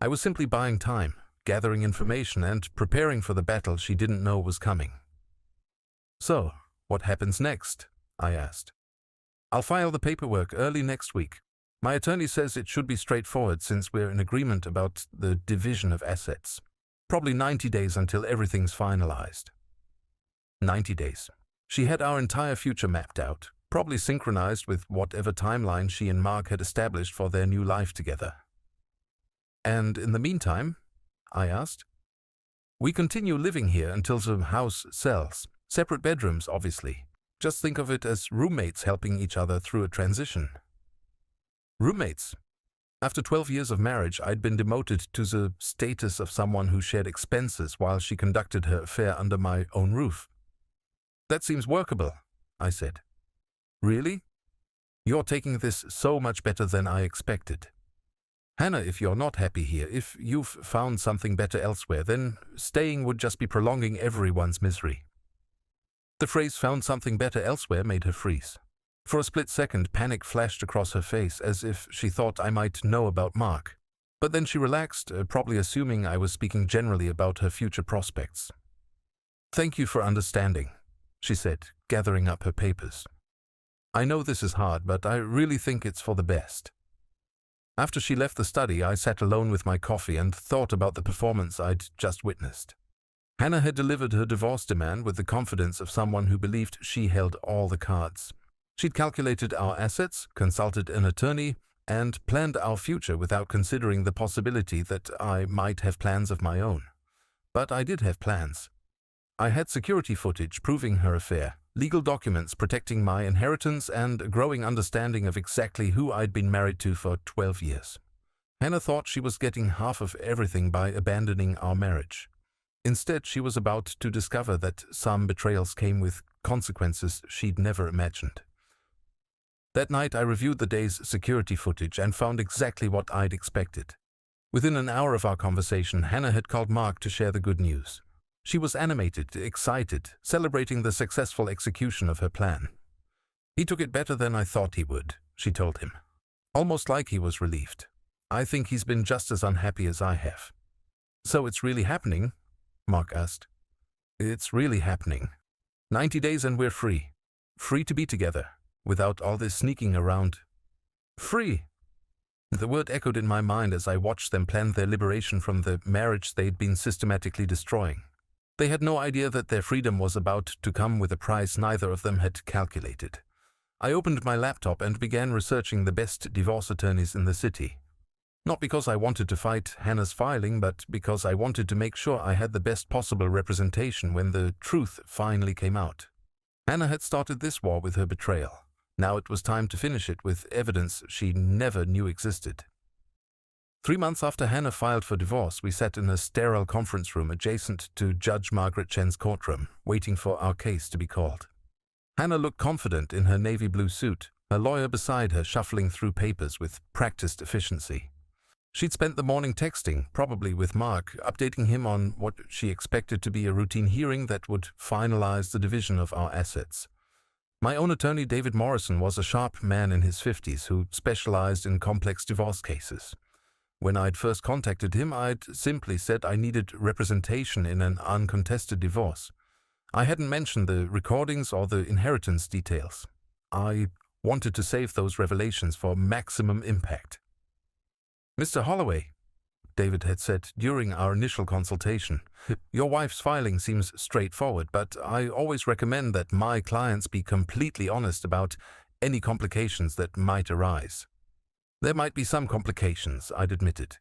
I was simply buying time, gathering information, and preparing for the battle she didn't know was coming. So, what happens next? I asked. I'll file the paperwork early next week. My attorney says it should be straightforward since we're in agreement about the division of assets. Probably 90 days until everything's finalized. 90 days. She had our entire future mapped out, probably synchronized with whatever timeline she and Mark had established for their new life together. And in the meantime, I asked, we continue living here until the house sells. Separate bedrooms, obviously. Just think of it as roommates helping each other through a transition. Roommates. After 12 years of marriage, I'd been demoted to the status of someone who shared expenses while she conducted her affair under my own roof. That seems workable, I said. Really? You're taking this so much better than I expected. Hannah, if you're not happy here, if you've found something better elsewhere, then staying would just be prolonging everyone's misery. The phrase "found something better elsewhere" made her freeze. For a split second, panic flashed across her face, as if she thought I might know about Mark. But then she relaxed, probably assuming I was speaking generally about her future prospects. "Thank you for understanding," she said, gathering up her papers. "I know this is hard, but I really think it's for the best." After she left the study, I sat alone with my coffee and thought about the performance I'd just witnessed. Hannah had delivered her divorce demand with the confidence of someone who believed she held all the cards. She'd calculated our assets, consulted an attorney, and planned our future without considering the possibility that I might have plans of my own. But I did have plans. I had security footage proving her affair, legal documents protecting my inheritance, and a growing understanding of exactly who I'd been married to for 12 years. Hannah thought she was getting half of everything by abandoning our marriage. Instead, she was about to discover that some betrayals came with consequences she'd never imagined. That night, I reviewed the day's security footage and found exactly what I'd expected. Within an hour of our conversation, Hannah had called Mark to share the good news. She was animated, excited, celebrating the successful execution of her plan. "He took it better than I thought he would," she told him. "Almost like he was relieved. I think he's been just as unhappy as I have." "So it's really happening?" Mark asked. "It's really happening. 90 days and we're free. Free to be together, without all this sneaking around. Free!" The word echoed in my mind as I watched them plan their liberation from the marriage they'd been systematically destroying. They had no idea that their freedom was about to come with a price neither of them had calculated. I opened my laptop and began researching the best divorce attorneys in the city. Not because I wanted to fight Hannah's filing, but because I wanted to make sure I had the best possible representation when the truth finally came out. Hannah had started this war with her betrayal. Now it was time to finish it with evidence she never knew existed. 3 months after Hannah filed for divorce, we sat in a sterile conference room adjacent to Judge Margaret Chen's courtroom, waiting for our case to be called. Hannah looked confident in her navy blue suit, her lawyer beside her shuffling through papers with practiced efficiency. She'd spent the morning texting, probably with Mark, updating him on what she expected to be a routine hearing that would finalize the division of our assets. My own attorney, David Morrison, was a sharp man in his 50s who specialized in complex divorce cases. When I'd first contacted him, I'd simply said I needed representation in an uncontested divorce. I hadn't mentioned the recordings or the inheritance details. I wanted to save those revelations for maximum impact. "Mr. Holloway," David had said during our initial consultation, "your wife's filing seems straightforward, but I always recommend that my clients be completely honest about any complications that might arise." "There might be some complications," I'd admitted,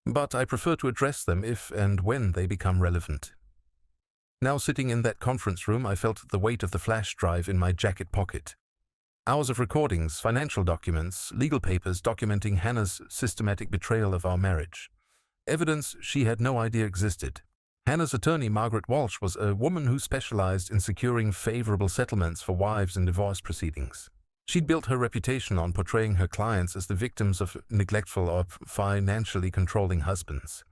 "but I prefer to address them if and when they become relevant." Now sitting in that conference room, I felt the weight of the flash drive in my jacket pocket. Hours of recordings, financial documents, legal papers documenting Hannah's systematic betrayal of our marriage. Evidence she had no idea existed. Hannah's attorney, Margaret Walsh, was a woman who specialized in securing favorable settlements for wives in divorce proceedings. She'd built her reputation on portraying her clients as the victims of neglectful or financially controlling husbands.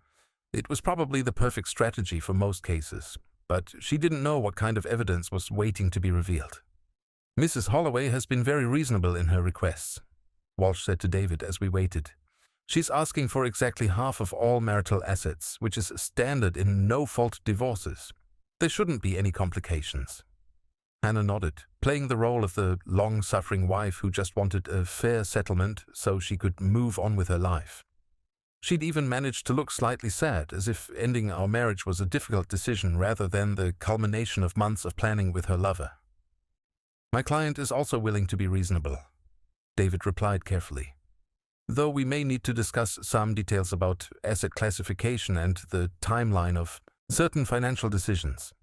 It was probably the perfect strategy for most cases, but she didn't know what kind of evidence was waiting to be revealed. "Mrs. Holloway has been very reasonable in her requests," Walsh said to David as we waited. "She's asking for exactly half of all marital assets, which is standard in no-fault divorces. There shouldn't be any complications." Hannah nodded, playing the role of the long-suffering wife who just wanted a fair settlement so she could move on with her life. She'd even managed to look slightly sad, as if ending our marriage was a difficult decision rather than the culmination of months of planning with her lover. "My client is also willing to be reasonable," David replied carefully, "though we may need to discuss some details about asset classification and the timeline of certain financial decisions."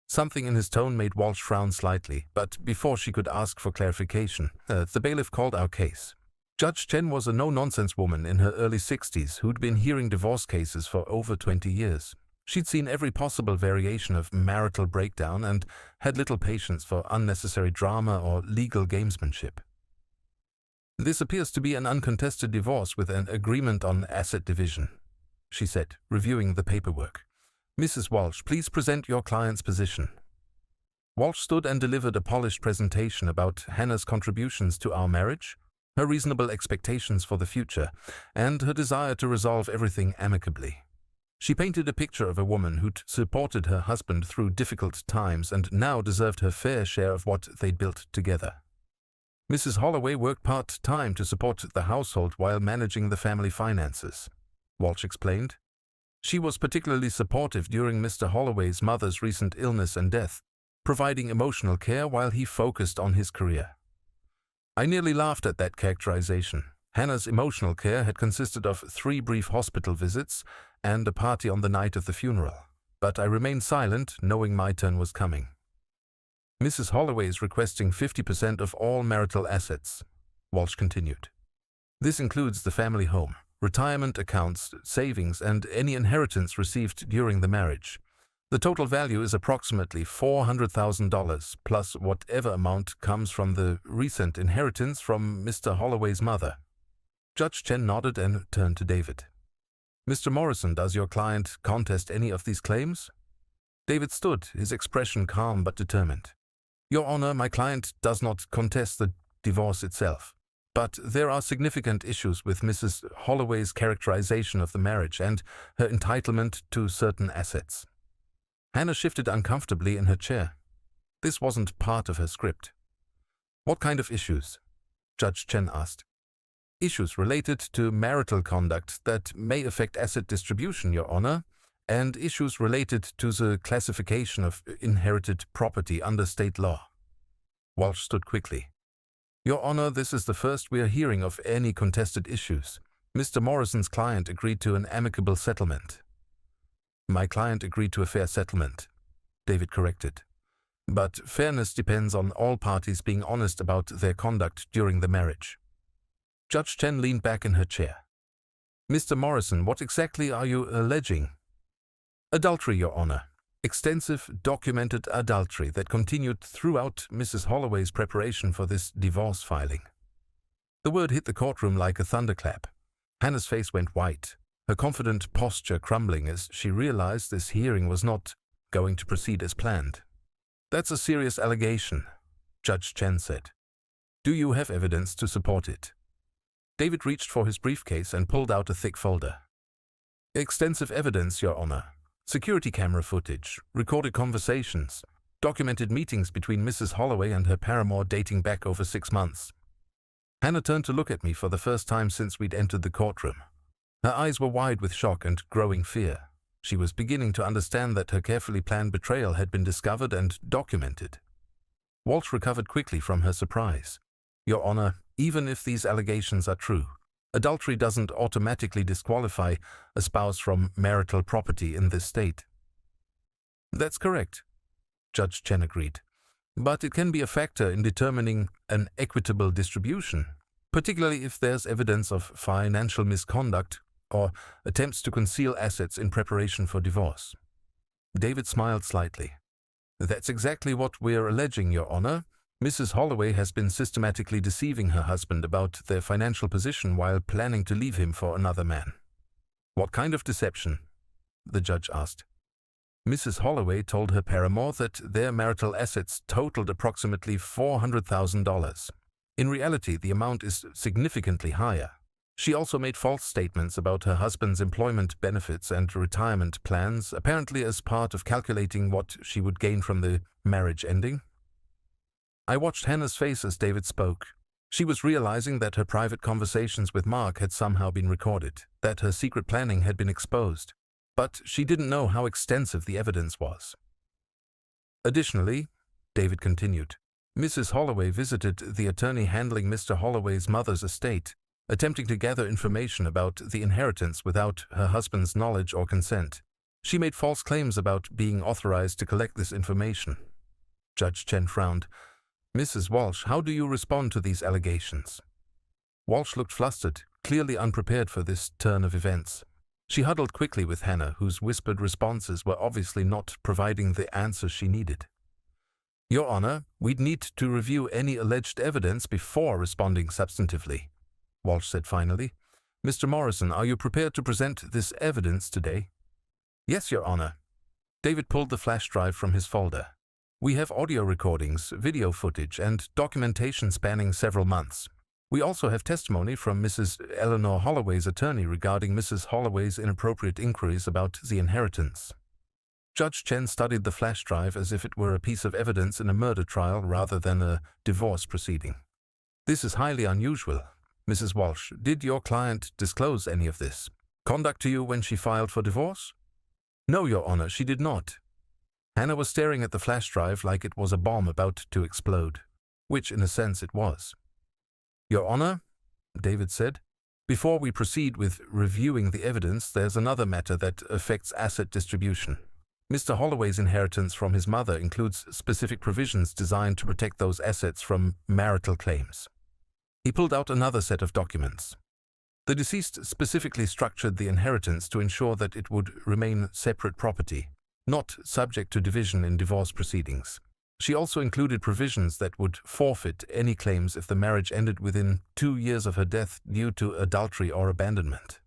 Something in his tone made Walsh frown slightly, but before she could ask for clarification, the bailiff called our case. Judge Chen was a no-nonsense woman in her early 60s who'd been hearing divorce cases for over 20 years. She'd seen every possible variation of marital breakdown and had little patience for unnecessary drama or legal gamesmanship. "This appears to be an uncontested divorce with an agreement on asset division," she said, reviewing the paperwork. "Mrs. Walsh, please present your client's position." Walsh stood and delivered a polished presentation about Hannah's contributions to our marriage, her reasonable expectations for the future, and her desire to resolve everything amicably. She painted a picture of a woman who'd supported her husband through difficult times and now deserved her fair share of what they'd built together. Mrs. Holloway worked part-time to support the household while managing the family finances, Walsh explained. She was particularly supportive during Mr. Holloway's mother's recent illness and death, providing emotional care while he focused on his career. I nearly laughed at that characterization. Hannah's emotional care had consisted of 3 brief hospital visits and a party on the night of the funeral, but I remained silent, knowing my turn was coming. Mrs. Holloway is requesting 50% of all marital assets, Walsh continued. This includes the family home, retirement accounts, savings, and any inheritance received during the marriage. The total value is approximately $400,000, plus whatever amount comes from the recent inheritance from Mr. Holloway's mother. Judge Chen nodded and turned to David. Mr. Morrison, does your client contest any of these claims? David stood, his expression calm but determined. Your Honor, my client does not contest the divorce itself, but there are significant issues with Mrs. Holloway's characterization of the marriage and her entitlement to certain assets. Hannah shifted uncomfortably in her chair. This wasn't part of her script. What kind of issues? Judge Chen asked. Issues related to marital conduct that may affect asset distribution, Your Honor, and issues related to the classification of inherited property under state law. Walsh stood quickly. Your Honor, this is the first we are hearing of any contested issues. Mr. Morrison's client agreed to an amicable settlement. My client agreed to a fair settlement, David corrected. But fairness depends on all parties being honest about their conduct during the marriage. Judge Chen leaned back in her chair. Mr. Morrison, what exactly are you alleging? Adultery, Your Honor. Extensive, documented adultery that continued throughout Mrs. Holloway's preparation for this divorce filing. The word hit the courtroom like a thunderclap. Hannah's face went white, her confident posture crumbling as she realized this hearing was not going to proceed as planned. That's a serious allegation, Judge Chen said. Do you have evidence to support it? David reached for his briefcase and pulled out a thick folder. Extensive evidence, Your Honor. Security camera footage, recorded conversations, documented meetings between Mrs. Holloway and her paramour dating back over 6 months. Hannah turned to look at me for the first time since we'd entered the courtroom. Her eyes were wide with shock and growing fear. She was beginning to understand that her carefully planned betrayal had been discovered and documented. Walsh recovered quickly from her surprise. Your Honor, even if these allegations are true, adultery doesn't automatically disqualify a spouse from marital property in this state. That's correct, Judge Chen agreed. But it can be a factor in determining an equitable distribution, particularly if there's evidence of financial misconduct or attempts to conceal assets in preparation for divorce. David smiled slightly. That's exactly what we're alleging, Your Honor. Mrs. Holloway has been systematically deceiving her husband about their financial position while planning to leave him for another man. What kind of deception? The judge asked. Mrs. Holloway told her paramour that their marital assets totaled approximately $400,000. In reality, the amount is significantly higher. She also made false statements about her husband's employment benefits and retirement plans, apparently as part of calculating what she would gain from the marriage ending. I watched Hannah's face as David spoke. She was realizing that her private conversations with Mark had somehow been recorded, that her secret planning had been exposed. But she didn't know how extensive the evidence was. Additionally, David continued, Mrs. Holloway visited the attorney handling Mr. Holloway's mother's estate, attempting to gather information about the inheritance without her husband's knowledge or consent. She made false claims about being authorized to collect this information. Judge Chen frowned. Mrs. Walsh, how do you respond to these allegations? Walsh looked flustered, clearly unprepared for this turn of events. She huddled quickly with Hannah, whose whispered responses were obviously not providing the answers she needed. Your Honor, we'd need to review any alleged evidence before responding substantively, Walsh said finally. Mr. Morrison, are you prepared to present this evidence today? Yes, Your Honor. David pulled the flash drive from his folder. We have audio recordings, video footage, and documentation spanning several months. We also have testimony from Mrs. Eleanor Holloway's attorney regarding Mrs. Holloway's inappropriate inquiries about the inheritance. Judge Chen studied the flash drive as if it were a piece of evidence in a murder trial rather than a divorce proceeding. This is highly unusual. Mrs. Walsh, did your client disclose any of this conduct to you when she filed for divorce? No, Your Honor, she did not. Hannah was staring at the flash drive like it was a bomb about to explode, which in a sense it was. Your Honor, David said, before we proceed with reviewing the evidence, there's another matter that affects asset distribution. Mr. Holloway's inheritance from his mother includes specific provisions designed to protect those assets from marital claims. He pulled out another set of documents. The deceased specifically structured the inheritance to ensure that it would remain separate property, not subject to division in divorce proceedings. She also included provisions that would forfeit any claims if the marriage ended within 2 years of her death due to adultery or abandonment.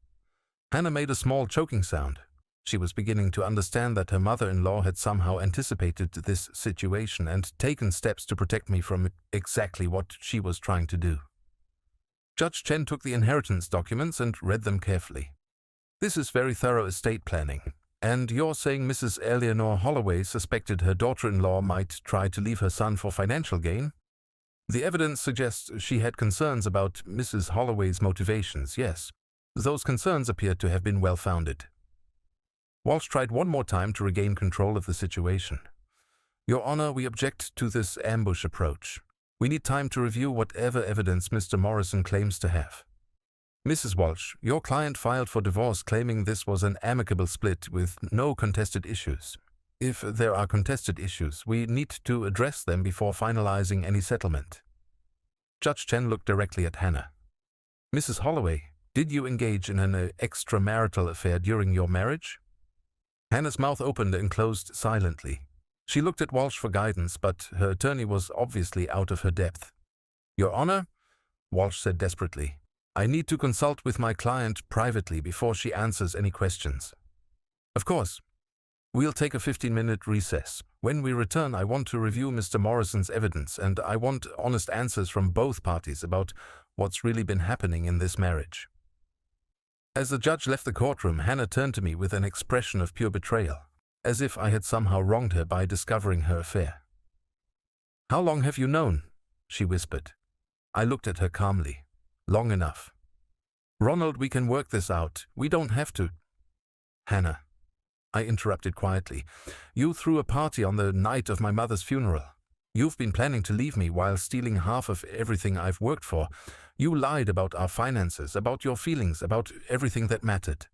Hannah made a small choking sound. She was beginning to understand that her mother-in-law had somehow anticipated this situation and taken steps to protect me from exactly what she was trying to do. Judge Chen took the inheritance documents and read them carefully. This is very thorough estate planning. And you're saying Mrs. Eleanor Holloway suspected her daughter-in-law might try to leave her son for financial gain? The evidence suggests she had concerns about Mrs. Holloway's motivations, yes. Those concerns appear to have been well-founded. Walsh tried one more time to regain control of the situation. Your Honor, we object to this ambush approach. We need time to review whatever evidence Mr. Morrison claims to have. Mrs. Walsh, your client filed for divorce claiming this was an amicable split with no contested issues. If there are contested issues, we need to address them before finalizing any settlement. Judge Chen looked directly at Hannah. Mrs. Holloway, did you engage in an extramarital affair during your marriage? Hannah's mouth opened and closed silently. She looked at Walsh for guidance, but her attorney was obviously out of her depth. Your Honor, Walsh said desperately, I need to consult with my client privately before she answers any questions. Of course. We'll take a 15-minute recess. When we return, I want to review Mr. Morrison's evidence, and I want honest answers from both parties about what's really been happening in this marriage. As the judge left the courtroom, Hannah turned to me with an expression of pure betrayal, as if I had somehow wronged her by discovering her affair. How long have you known? She whispered. I looked at her calmly. Long enough. Ronald, we can work this out. We don't have to. Hannah, I interrupted quietly. You threw a party on the night of my mother's funeral. You've been planning to leave me while stealing half of everything I've worked for. You lied about our finances, about your feelings, about everything that mattered.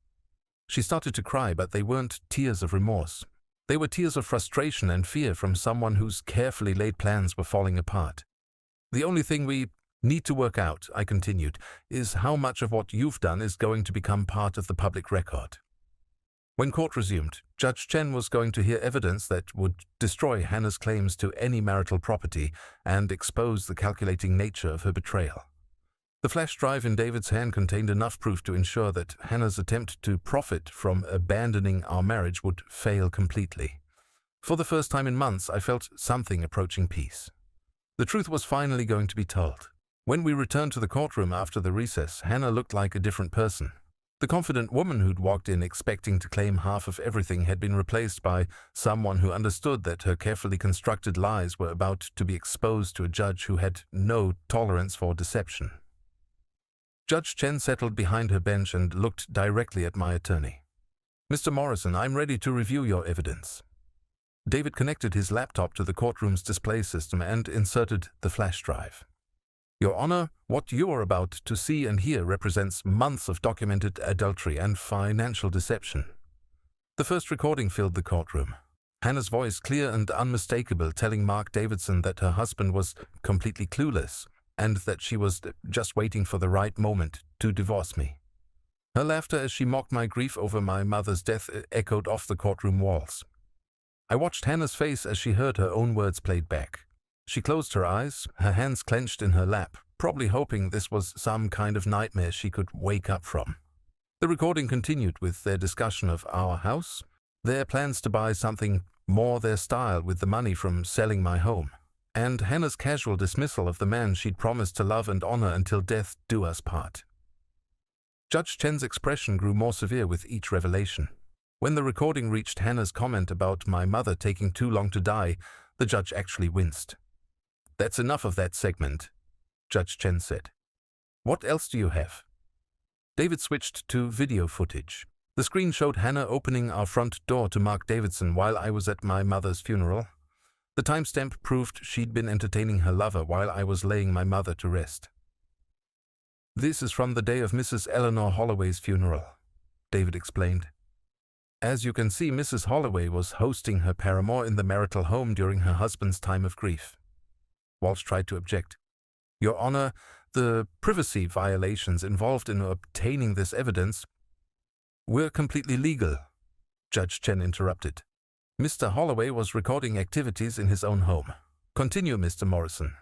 She started to cry, but they weren't tears of remorse. They were tears of frustration and fear from someone whose carefully laid plans were falling apart. The only thing we need to work out, I continued, is how much of what you've done is going to become part of the public record. When court resumed, Judge Chen was going to hear evidence that would destroy Hannah's claims to any marital property and expose the calculating nature of her betrayal. The flash drive in David's hand contained enough proof to ensure that Hannah's attempt to profit from abandoning our marriage would fail completely. For the first time in months, I felt something approaching peace. The truth was finally going to be told. When we returned to the courtroom after the recess, Hannah looked like a different person. The confident woman who'd walked in expecting to claim half of everything had been replaced by someone who understood that her carefully constructed lies were about to be exposed to a judge who had no tolerance for deception. Judge Chen settled behind her bench and looked directly at my attorney. Mr. Morrison, I'm ready to review your evidence. David connected his laptop to the courtroom's display system and inserted the flash drive. Your Honor, what you are about to see and hear represents months of documented adultery and financial deception. The first recording filled the courtroom. Hannah's voice, clear and unmistakable, telling Mark Davidson that her husband was completely clueless and that she was just waiting for the right moment to divorce me. Her laughter as she mocked my grief over my mother's death echoed off the courtroom walls. I watched Hannah's face as she heard her own words played back. She closed her eyes, her hands clenched in her lap, probably hoping this was some kind of nightmare she could wake up from. The recording continued with their discussion of our house, their plans to buy something more their style with the money from selling my home, and Hannah's casual dismissal of the man she'd promised to love and honor until death do us part. Judge Chen's expression grew more severe with each revelation. When the recording reached Hannah's comment about my mother taking too long to die, the judge actually winced. "That's enough of that segment," Judge Chen said. "What else do you have?" David switched to video footage. The screen showed Hannah opening our front door to Mark Davidson while I was at my mother's funeral. The timestamp proved she'd been entertaining her lover while I was laying my mother to rest. "This is from the day of Mrs. Eleanor Holloway's funeral," David explained. "As you can see, Mrs. Holloway was hosting her paramour in the marital home during her husband's time of grief." Walsh tried to object. "Your Honor, the privacy violations involved in obtaining this evidence were completely legal," Judge Chen interrupted. "Mr. Holloway was recording activities in his own home. Continue, Mr. Morrison."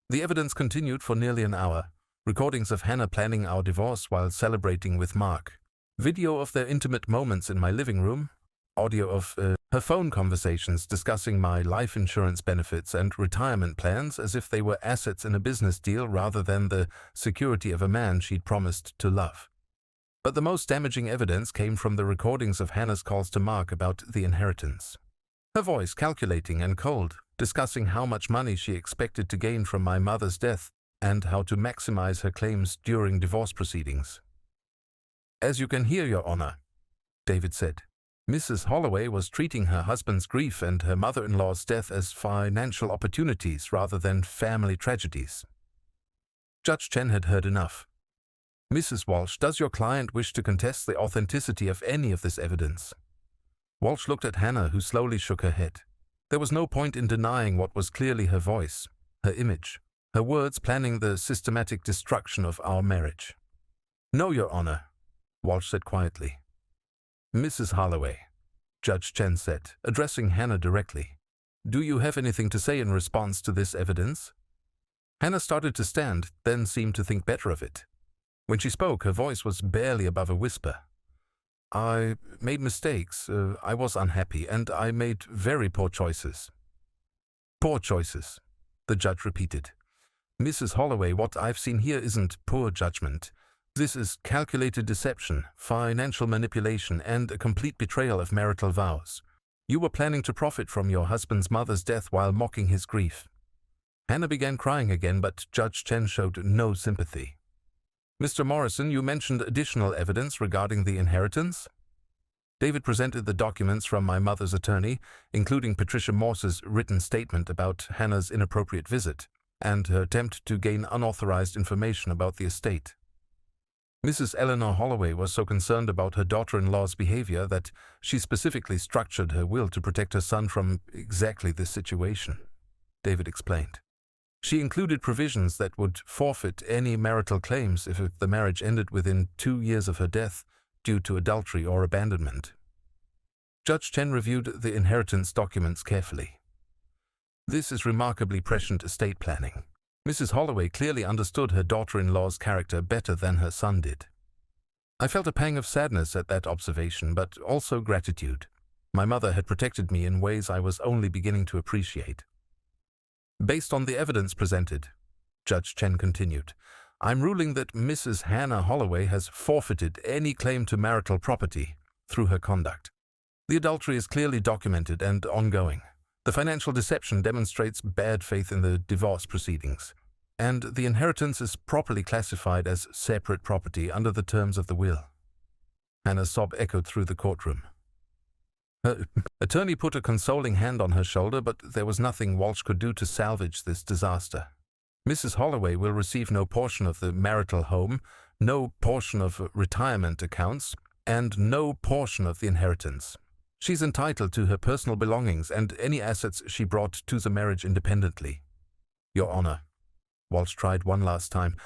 The evidence continued for nearly an hour. Recordings of Hannah planning our divorce while celebrating with Mark. Video of their intimate moments in my living room. Audio of her phone conversations discussing my life insurance benefits and retirement plans as if they were assets in a business deal rather than the security of a man she'd promised to love. But the most damaging evidence came from the recordings of Hannah's calls to Mark about the inheritance. Her voice calculating and cold, discussing how much money she expected to gain from my mother's death and how to maximize her claims during divorce proceedings. "As you can hear, Your Honor," David said, "Mrs. Holloway was treating her husband's grief and her mother-in-law's death as financial opportunities rather than family tragedies." Judge Chen had heard enough. "Mrs. Walsh, does your client wish to contest the authenticity of any of this evidence?" Walsh looked at Hannah, who slowly shook her head. There was no point in denying what was clearly her voice, her image, her words planning the systematic destruction of our marriage. "No, Your Honor," Walsh said quietly. "Mrs. Holloway," Judge Chen said, addressing Hannah directly, "do you have anything to say in response to this evidence?" Hannah started to stand, then seemed to think better of it. When she spoke, her voice was barely above a whisper. "I made mistakes, I was unhappy, and I made very poor choices." "Poor choices," the judge repeated. "Mrs. Holloway, what I've seen here isn't poor judgment. This is calculated deception, financial manipulation, and a complete betrayal of marital vows. You were planning to profit from your husband's mother's death while mocking his grief." Hannah began crying again, but Judge Chen showed no sympathy. "Mr. Morrison, you mentioned additional evidence regarding the inheritance?" David presented the documents from my mother's attorney, including Patricia Morse's written statement about Hannah's inappropriate visit and her attempt to gain unauthorized information about the estate. Mrs. Eleanor Holloway was so concerned about her daughter-in-law's behavior that she specifically structured her will to protect her son from exactly this situation, David explained. She included provisions that would forfeit any marital claims if the marriage ended within 2 years of her death due to adultery or abandonment. Judge Chen reviewed the inheritance documents carefully. "This is remarkably prescient estate planning. Mrs. Holloway clearly understood her daughter-in-law's character better than her son did." I felt a pang of sadness at that observation, but also gratitude. My mother had protected me in ways I was only beginning to appreciate. "Based on the evidence presented," Judge Chen continued, "I'm ruling that Mrs. Hannah Holloway has forfeited any claim to marital property through her conduct. The adultery is clearly documented and ongoing. The financial deception demonstrates bad faith in the divorce proceedings, and the inheritance is properly classified as separate property under the terms of the will." Hannah's sob echoed through the courtroom. Her attorney put a consoling hand on her shoulder, but there was nothing Walsh could do to salvage this disaster. "Mrs. Holloway will receive no portion of the marital home, no portion of retirement accounts, and no portion of the inheritance. She's entitled to her personal belongings and any assets she brought to the marriage independently." "Your Honor," Walsh tried one last time,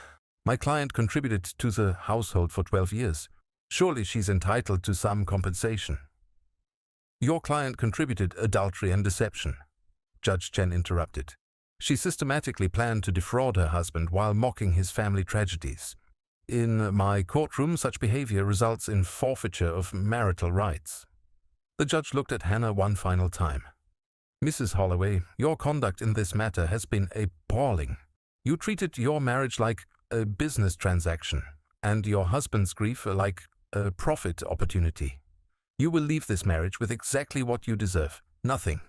"my client contributed to the household for 12 years. Surely she's entitled to some compensation." "Your client contributed adultery and deception," Judge Chen interrupted. "She systematically planned to defraud her husband while mocking his family tragedies. In my courtroom, such behavior results in forfeiture of marital rights." The judge looked at Hannah one final time. "Mrs. Holloway, your conduct in this matter has been appalling. You treated your marriage like a business transaction, and your husband's grief like a profit opportunity. You will leave this marriage with exactly what you deserve, nothing."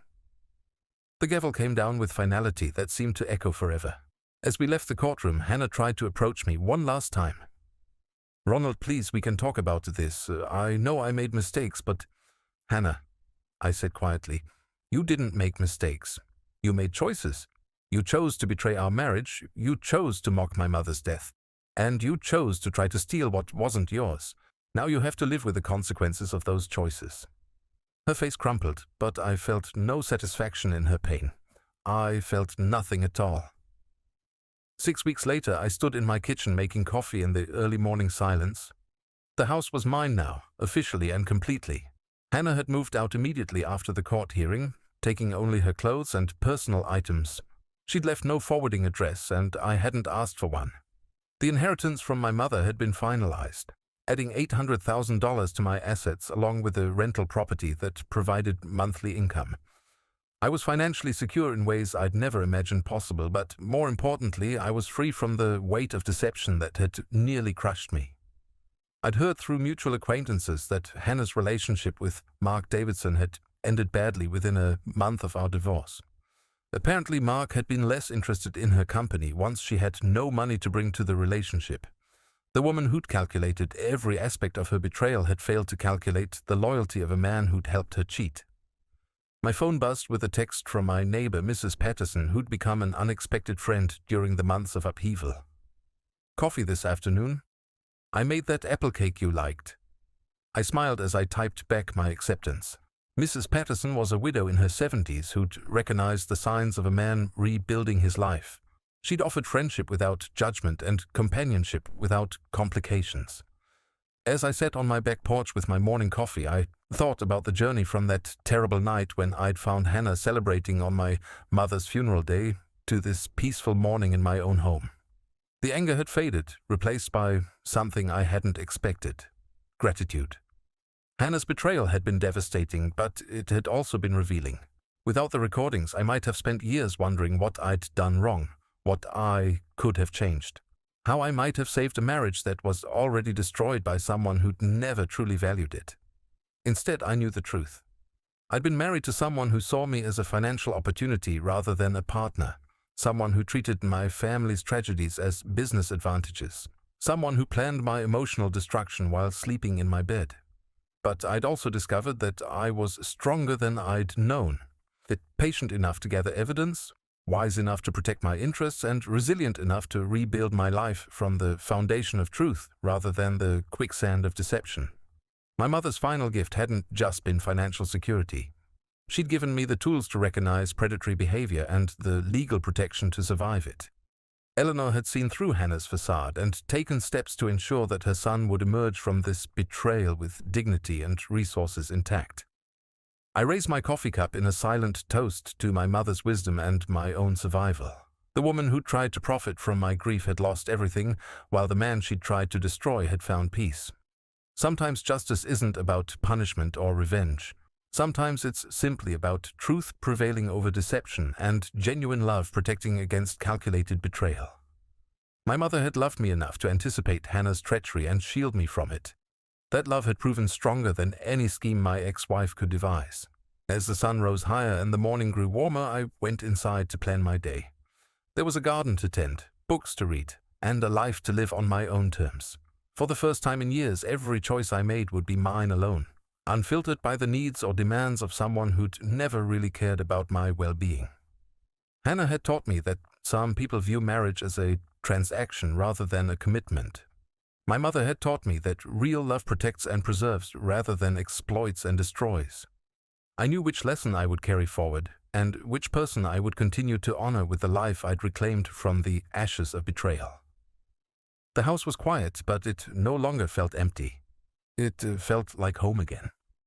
The gavel came down with finality that seemed to echo forever. As we left the courtroom, Hannah tried to approach me one last time. "Ronald, please, we can talk about this. I know I made mistakes, but—" "Hannah," I said quietly, "you didn't make mistakes. You made choices. You chose to betray our marriage, you chose to mock my mother's death, and you chose to try to steal what wasn't yours. Now you have to live with the consequences of those choices." Her face crumpled, but I felt no satisfaction in her pain. I felt nothing at all. 6 weeks later, I stood in my kitchen making coffee in the early morning silence. The house was mine now, officially and completely. Hannah had moved out immediately after the court hearing, taking only her clothes and personal items. She'd left no forwarding address, and I hadn't asked for one. The inheritance from my mother had been finalized, adding $800,000 to my assets along with a rental property that provided monthly income. I was financially secure in ways I'd never imagined possible, but more importantly, I was free from the weight of deception that had nearly crushed me. I'd heard through mutual acquaintances that Hannah's relationship with Mark Davidson had ended badly within a month of our divorce. Apparently, Mark had been less interested in her company once she had no money to bring to the relationship. The woman who'd calculated every aspect of her betrayal had failed to calculate the loyalty of a man who'd helped her cheat. My phone buzzed with a text from my neighbor, Mrs. Patterson, who'd become an unexpected friend during the months of upheaval. "Coffee this afternoon? I made that apple cake you liked." I smiled as I typed back my acceptance. Mrs. Patterson was a widow in her 70s who'd recognized the signs of a man rebuilding his life. She'd offered friendship without judgment and companionship without complications. As I sat on my back porch with my morning coffee, I thought about the journey from that terrible night when I'd found Hannah celebrating on my mother's funeral day to this peaceful morning in my own home. The anger had faded, replaced by something I hadn't expected: gratitude. Hannah's betrayal had been devastating, but it had also been revealing. Without the recordings, I might have spent years wondering what I'd done wrong, what I could have changed, how I might have saved a marriage that was already destroyed by someone who'd never truly valued it. Instead, I knew the truth. I'd been married to someone who saw me as a financial opportunity rather than a partner, someone who treated my family's tragedies as business advantages, someone who planned my emotional destruction while sleeping in my bed. But I'd also discovered that I was stronger than I'd known, that patient enough to gather evidence, wise enough to protect my interests, and resilient enough to rebuild my life from the foundation of truth rather than the quicksand of deception. My mother's final gift hadn't just been financial security. She'd given me the tools to recognize predatory behavior and the legal protection to survive it. Eleanor had seen through Hannah's facade and taken steps to ensure that her son would emerge from this betrayal with dignity and resources intact. I raised my coffee cup in a silent toast to my mother's wisdom and my own survival. The woman who tried to profit from my grief had lost everything, while the man she'd tried to destroy had found peace. Sometimes justice isn't about punishment or revenge. Sometimes it's simply about truth prevailing over deception and genuine love protecting against calculated betrayal. My mother had loved me enough to anticipate Hannah's treachery and shield me from it. That love had proven stronger than any scheme my ex-wife could devise. As the sun rose higher and the morning grew warmer, I went inside to plan my day. There was a garden to tend, books to read, and a life to live on my own terms. For the first time in years, every choice I made would be mine alone, unfiltered by the needs or demands of someone who'd never really cared about my well-being. Hannah had taught me that some people view marriage as a transaction rather than a commitment. My mother had taught me that real love protects and preserves rather than exploits and destroys. I knew which lesson I would carry forward and which person I would continue to honor with the life I'd reclaimed from the ashes of betrayal. The house was quiet, but it no longer felt empty. It felt like home again.